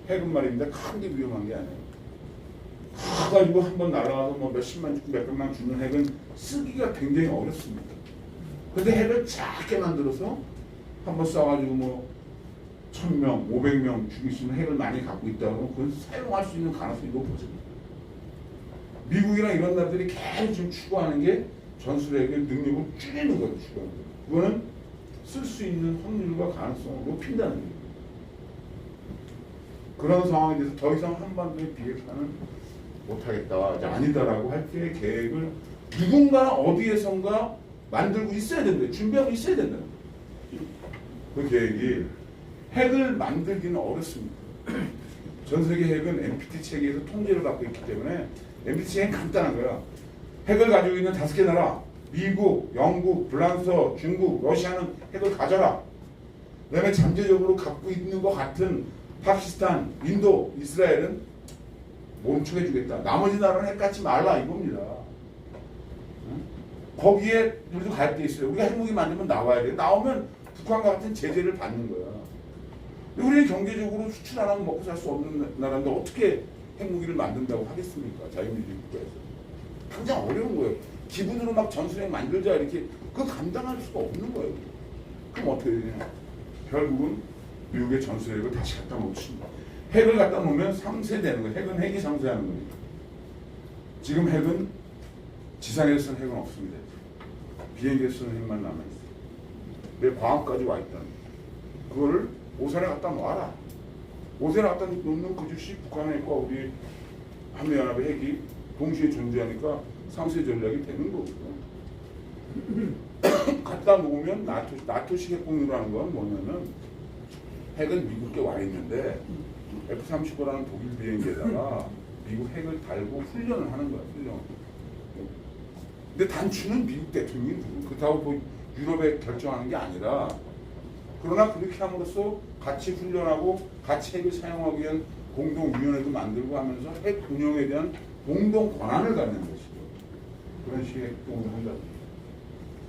핵은 말입니다. 큰 게 위험한 게 아니에요. 가가지고 한번 날아가서 뭐 몇십만 죽고 몇백만 죽는 핵은 쓰기가 굉장히 어렵습니다. 근데 핵을 작게 만들어서 한번 쏴가지고 뭐 1000명, 500명 죽일 수 있는 핵을 많이 갖고 있다 그러면 그건 사용할 수 있는 가능성이 높아집니다. 미국이랑 이런 나라들이 계속 지금 추구하는 게 전술핵의 능력을 줄이는 거예요. 추구하는 거예요. 그거는 쓸 수 있는 확률과 가능성을 높인다는 거예요. 그런 상황에 대해서 더 이상 한반도의 비핵화는 못하겠다, 이제 아니다라고 할 때의 계획을 누군가 어디에선가 만들고 있어야 된다. 준비하고 있어야 된다. 그 계획이 핵을 만들기는 어렵습니다. 전 세계 핵은 NPT 체계에서 통제를 받고 있기 때문에 NPT 체계는 간단한 거야. 핵을 가지고 있는 5개 나라, 미국, 영국, 프랑스, 중국, 러시아는 핵을 가져라. 그 다음에 잠재적으로 갖고 있는 것 같은 파키스탄, 인도, 이스라엘은 멈춰해주겠다. 나머지 나라는 핵 갖지 말라 이겁니다. 거기에 우리도 갈 게 있어요. 우리가 핵무기 만들면 나와야 돼. 나오면 북한과 같은 제재를 받는 거야. 우리는 경제적으로 수출 안 하면 먹고 살 수 없는 나라인데 어떻게 핵무기를 만든다고 하겠습니까? 자유민주주의 국가에서. 당장 어려운 거예요. 기분으로 막 전술핵 만들자 이렇게 그거 감당할 수가 없는 거예요. 그럼 어떻게 되냐? 결국은 미국의 전술핵을 다시 갖다 놓습니다. 핵을 갖다 놓으면 상쇄되는 거예요. 핵은 핵이 상쇄하는 겁니다. 지금 핵은 지상에서 쓰는 핵은 없습니다. 비행기에서 쓰는 핵만 남아있어요. 내 광학까지 와 있다는 거예요. 그거를 오산에 갖다 놔라. 오산에 갖다 놓는 그 즉시 북한의 핵과 우리 한미연합의 핵이 동시에 존재하니까 상쇄 전략이 되는 거거든요. 갖다 놓으면 나토식 핵공유라는 건 뭐냐면 핵은 미국에 와 있는데 F-35라는 독일 비행기에다가 미국 핵을 달고 훈련을 하는 거야. 훈련. 근데 단추는 미국 대통령이 그렇다고 뭐 유럽에 결정하는 게 아니라 그러나 그렇게 함으로써 같이 훈련하고 같이 핵을 사용하기 위한 공동위원회도 만들고 하면서 핵 운영에 대한 공동 권한을 갖는 것이죠. 그런 식의 핵동을 한다.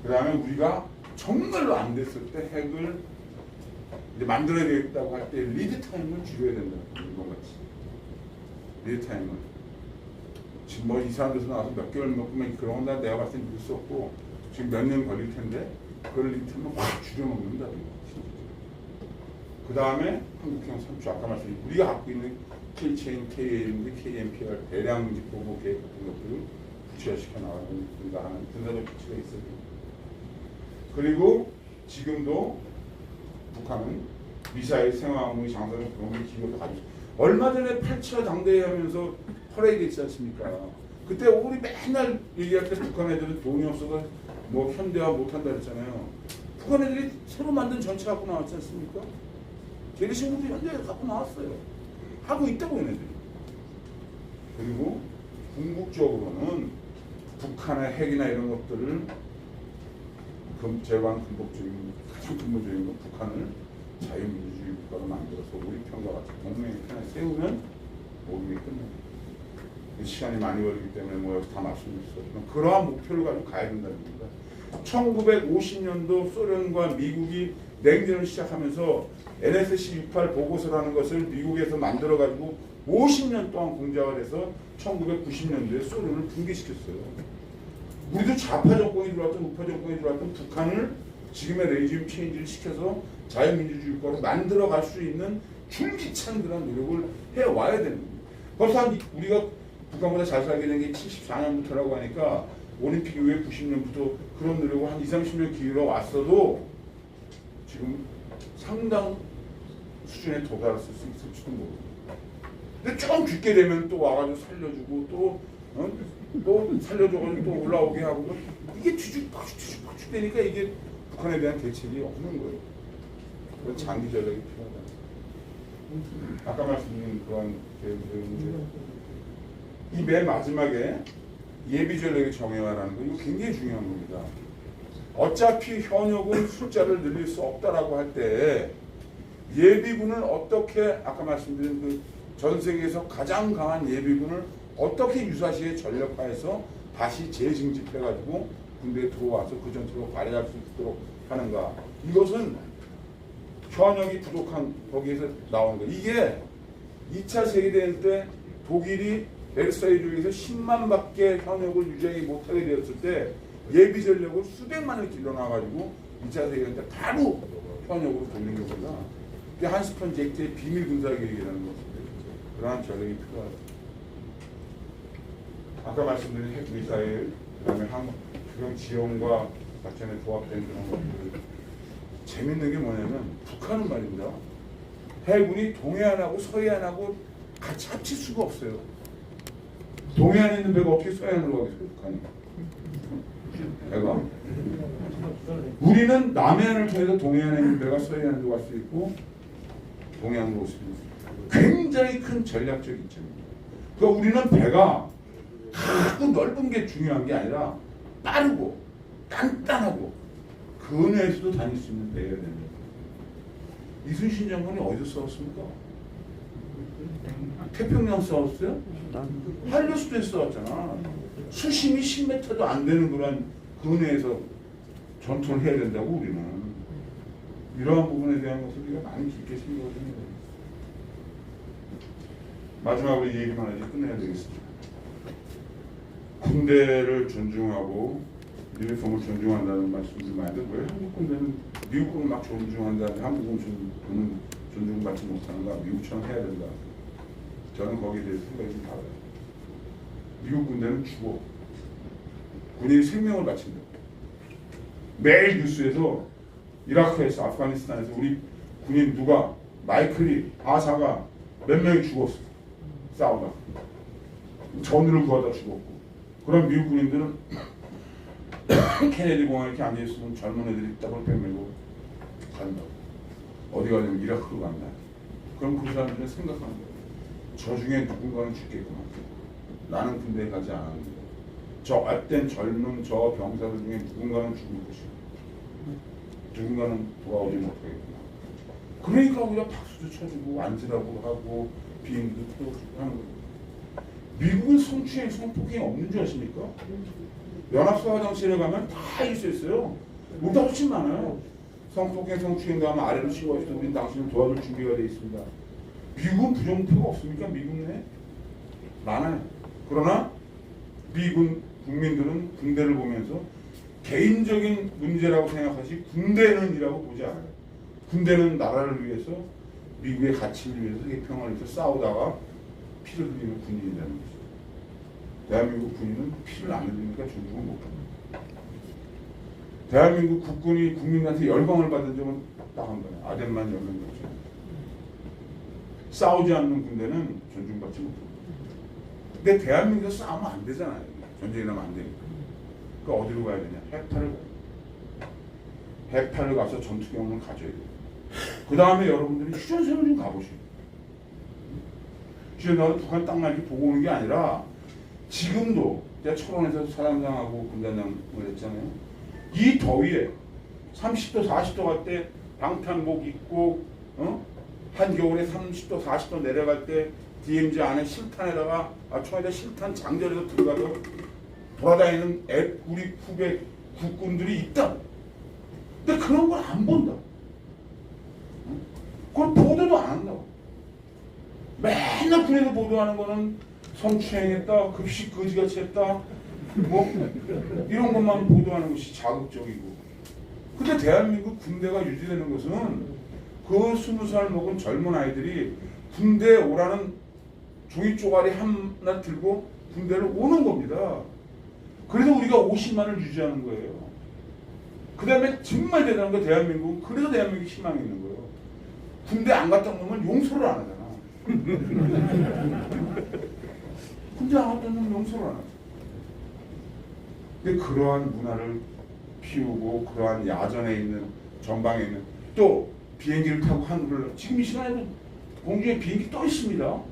그 다음에 우리가 정말로 안 됐을 때 핵을 이제 만들어야 되겠다고 할 때 리드 타임을 줄여야 된다. 이건 같이. 리드 타임을. 지금 뭐 이사한 데서 나와서 몇 개월 먹으면 그런 건 내가 봤을 때 믿을 수 없고 지금 몇 년 걸릴 텐데 그걸 리드 타임을 확 줄여먹는다. 그 다음에 한국형 3주 아까 말씀드린 우리가 갖고 있는 K체인, KAMD, KMPR 대량 보고 계획 같은 것들을 구체화시켜 나가는 하는 군사적 조치가 있어요. 그리고 지금도 북한은 미사일, 생화학무기, 장사정, 병기, 기업도 가지고 있어요. 얼마 전에 8차 당대회 하면서 퍼레이드 있지 않습니까? 그때 우리 맨날 얘기할 때 북한 애들은 돈이 없어서 뭐 현대화 못한다 그랬잖아요. 북한 애들이 새로 만든 전차 갖고 나왔지 않습니까? 걔네 친구도 현대에 갖고 나왔어요. 하고 있다고 얘네들이. 그리고 궁극적으로는 북한의 핵이나 이런 것들을 제거한 근본적인 가장 근본적인 건 북한을 자유민주주의 국가로 만들어서 우리 편과 같은 동맹의 편에 세우면 모든 게 끝납니다. 시간이 많이 걸리기 때문에 뭐 여기서 다 말씀드릴 수 없지만 그러한 목표를 가지고 가야 된다는 겁니다. 1950년도 소련과 미국이 냉전을 시작하면서 NSC 68 보고서라는 것을 미국에서 만들어가지고 50년 동안 공작을 해서 1990년도에 소련을 붕괴시켰어요. 우리도 좌파 정권이 들어왔던 우파 정권이 들어왔던 북한을 지금의 레지움 체인지를 시켜서 자유민주주의 국가로 만들어갈 수 있는 줄기찬 그런 노력을 해와야 되는 겁니다. 벌써 한 우리가 북한보다 잘 살게 된 게 74년부터라고 하니까 올림픽 이후에 90년부터 그런 노력을 한 20, 30년 길어왔어도 지금 상당 수준에 도달할 수 있을지도 모르고 근데 조금 깊게 되면 또 와가지고 살려주고 또 살려줘가지고 또 올라오게 하고 이게 뒤죽박죽 되니까 이게 북한에 대한 대책이 없는 거예요. 그런 장기 전략이 필요하다. 아까 말씀드린 그런 계획들인데 이 맨 마지막에 예비 전략의 정형화라는 거 이거 굉장히 중요한 겁니다. 어차피 현역은 숫자를 늘릴 수 없다라고 할 때 예비군을 어떻게 아까 말씀드린 그 전 세계에서 가장 강한 예비군을 어떻게 유사시에 전력화해서 다시 재징집해가지고 군대에 들어와서 그 전투로 발휘할 수 있도록 하는가. 이것은 현역이 부족한 거기에서 나오는 거예요. 이게 2차 세계대전 때 독일이 베르사유 조약에서 10만밖에 현역을 유지하지 못하게 되었을 때 예비 전력을 수백만을 길러놔가지고 2차 세계대전 때 바로 현역으로 돌린 겁니다. 이게 한스폰 젝트의 비밀 군사 계획이라는 것인데 그러한 전력이 필요하다. 아까 말씀드린 핵 미사일, 그다음에 주경 지원과 작전에 부합된 그런 것들. 재밌는 게 뭐냐면 북한은 말입니다. 해군이 동해안하고 서해안하고 같이 합칠 수가 없어요. 동해안에 있는 배가 어떻게 서해안으로 가겠어요, 북한이? 배가. 우리는 남해안을 통해서 동해안에 있는 배가 서해안으로 갈 수 있고 동해안으로 올 수 있는 굉장히 큰 전략적 이점입니다. 그러니까 우리는 배가 크고 넓은 게 중요한 게 아니라 빠르고 단단하고 근해에서도 다닐 수 있는 배여야 됩니다. 이순신 장군이 어디서 싸웠습니까? 태평양 싸웠어요? 한류수도에서 싸웠잖아. 수심이 10m도 안 되는 그런 근해에서 전투를 해야 된다고 우리는. 이러한 부분에 대한 것을 우리가 많이 깊게 생각을 해야 됩니다. 마지막으로 얘기만 하지 끝내야 되겠습니다. 군대를 존중하고 유니폼을 존중한다는 말씀을 많이 듣고 왜 한국 군대는 미국군을 막 존중한다는데 한국은 존중받지 못하는가? 미국처럼 해야 된다. 저는 거기에 대해서 생각이 좀 달라요. 미국 군대는 죽어. 군인이 생명을 바친다. 매일 뉴스에서 이라크에서 아프가니스탄에서 우리 군인 누가 마이클이 아사가 몇 명이 죽었어. 싸우다. 전우를 구하다 죽었고. 그럼 미국 군인들은 케네디 공항에 이렇게 앉아있으면 젊은 애들이 따블 빼매고 간다고. 어디 가려면 이라크로 간다. 그럼 그 사람들은 생각하는 거예요. 저 중에 누군가는 죽겠구나. 나는 군대에 가지 않았는데. 저 앳된 젊은 저 병사들 중에 누군가는 죽을 것이고 누군가는 돌아오지 못하겠구나. 그러니까 우리가 박수도 쳐주고 앉으라고 하고 비행기도 태워주고 하는 거예요. 미국은 성추행, 성폭행 없는 줄 아십니까? 연합사 화장실에 가면 다 있어요. 우리보다 훨씬 많아요. 성폭행, 성추행 가면 아래로 치워서 우린 당신을 도와줄 준비가 되어 있습니다. 미국은 부정표가 없습니까? 미국 내? 많아요. 그러나 미군 국민들은 군대를 보면서 개인적인 문제라고 생각하시 군대는 이라고 보지 않아요. 군대는 나라를 위해서 미국의 가치를 위해서 평화를 위해서 싸우다가 피를 흘리는 군인이라는 거죠. 대한민국 군인은 피를 안 흘리니까 존중을 못합니다. 대한민국 국군이 국민한테 열광을 받은 적은 딱 한 번에 아덴만 연맹전쟁. 싸우지 않는 군대는 존중받지 못합니다. 근데 대한민국에서 싸우면 안 되잖아요. 전쟁이 나면 안 되니까. 그러니까 어디로 가야 되냐? 핵탈을 가야 돼요. 핵탈을 가서 전투 경험을 가져야 돼요. 그 다음에 여러분들이 휴전선을 좀 가보시오. 휴전선은 북한 땅만 이렇게 보고 오는 게 아니라 지금도 제가 철원에서 사단장하고 군단장을 했잖아요. 이 더위에 30도 40도 갈 때 방탄복 입고 한겨울에 30도 40도 내려갈 때 DMZ 안에 실탄에다가 총에다 실탄 장전해서 들어가서 돌아다니는 우리 후배 국군들이 있다. 근데 그런 걸 안 본다. 그걸 보도도 안 한다고. 맨날 군에서 보도하는 거는 성추행했다, 급식 거지같이 했다, 뭐 이런 것만 보도하는 것이 자극적이고. 근데 대한민국 군대가 유지되는 것은 그 20살 먹은 젊은 아이들이 군대에 오라는 종이 쪼가리 하나 들고 군대를 오는 겁니다. 그래서 우리가 50만을 유지하는 거예요. 그 다음에 정말 대단한 거 대한민국은 그래서 대한민국이 희망이 있는 거예요. 군대 안 갔다 오면 용서를 안 하잖아. 군대 안 갔다 오면 용서를 안 하죠. 근데 그러한 문화를 피우고 그러한 야전에 있는 전방에 있는 또 비행기를 타고 하늘을 지금 이 시간에도 공중에 비행기 떠 있습니다.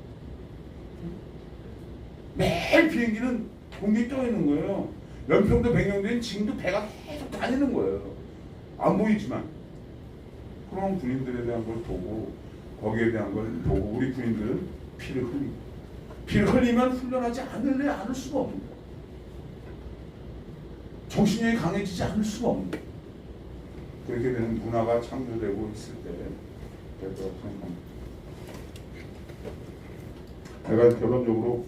매일 비행기는 공중에 떠 있는 거예요. 연평도 백령도엔 지금도 배가 계속 다니는 거예요. 안 보이지만 그런 군인들에 대한 걸 보고 거기에 대한 걸 보고 우리 군인들은 피를 흘리면 훈련하지 않을 수가 없는 거예요. 정신력이 강해지지 않을 수가 없는 거예요. 그렇게 되는 문화가 창조되고 있을 때 될 거라고 생각합니다. 내가 결론적으로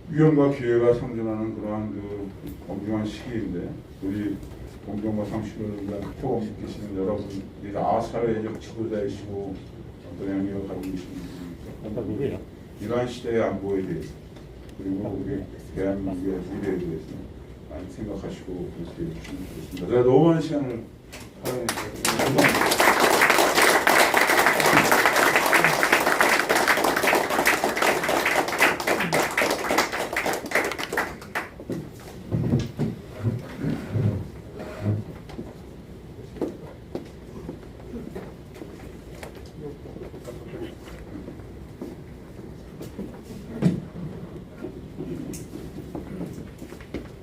위험과 기회가 상존하는 그러한 그 엄중한 시기인데 우리 공정과 상식을 위한 포럼 계시는 여러분, 사회적 지도자이시고 어떤 영역을 가지고 계시는 분입니까? 이러한 시대의 안보에 대해서 그리고 우리 대한민국의 미래에 대해서 많이 생각하시고 그렇게 해주시면 좋겠습니다. 제가 너무 많은 시간을 할애해서 감사합니다.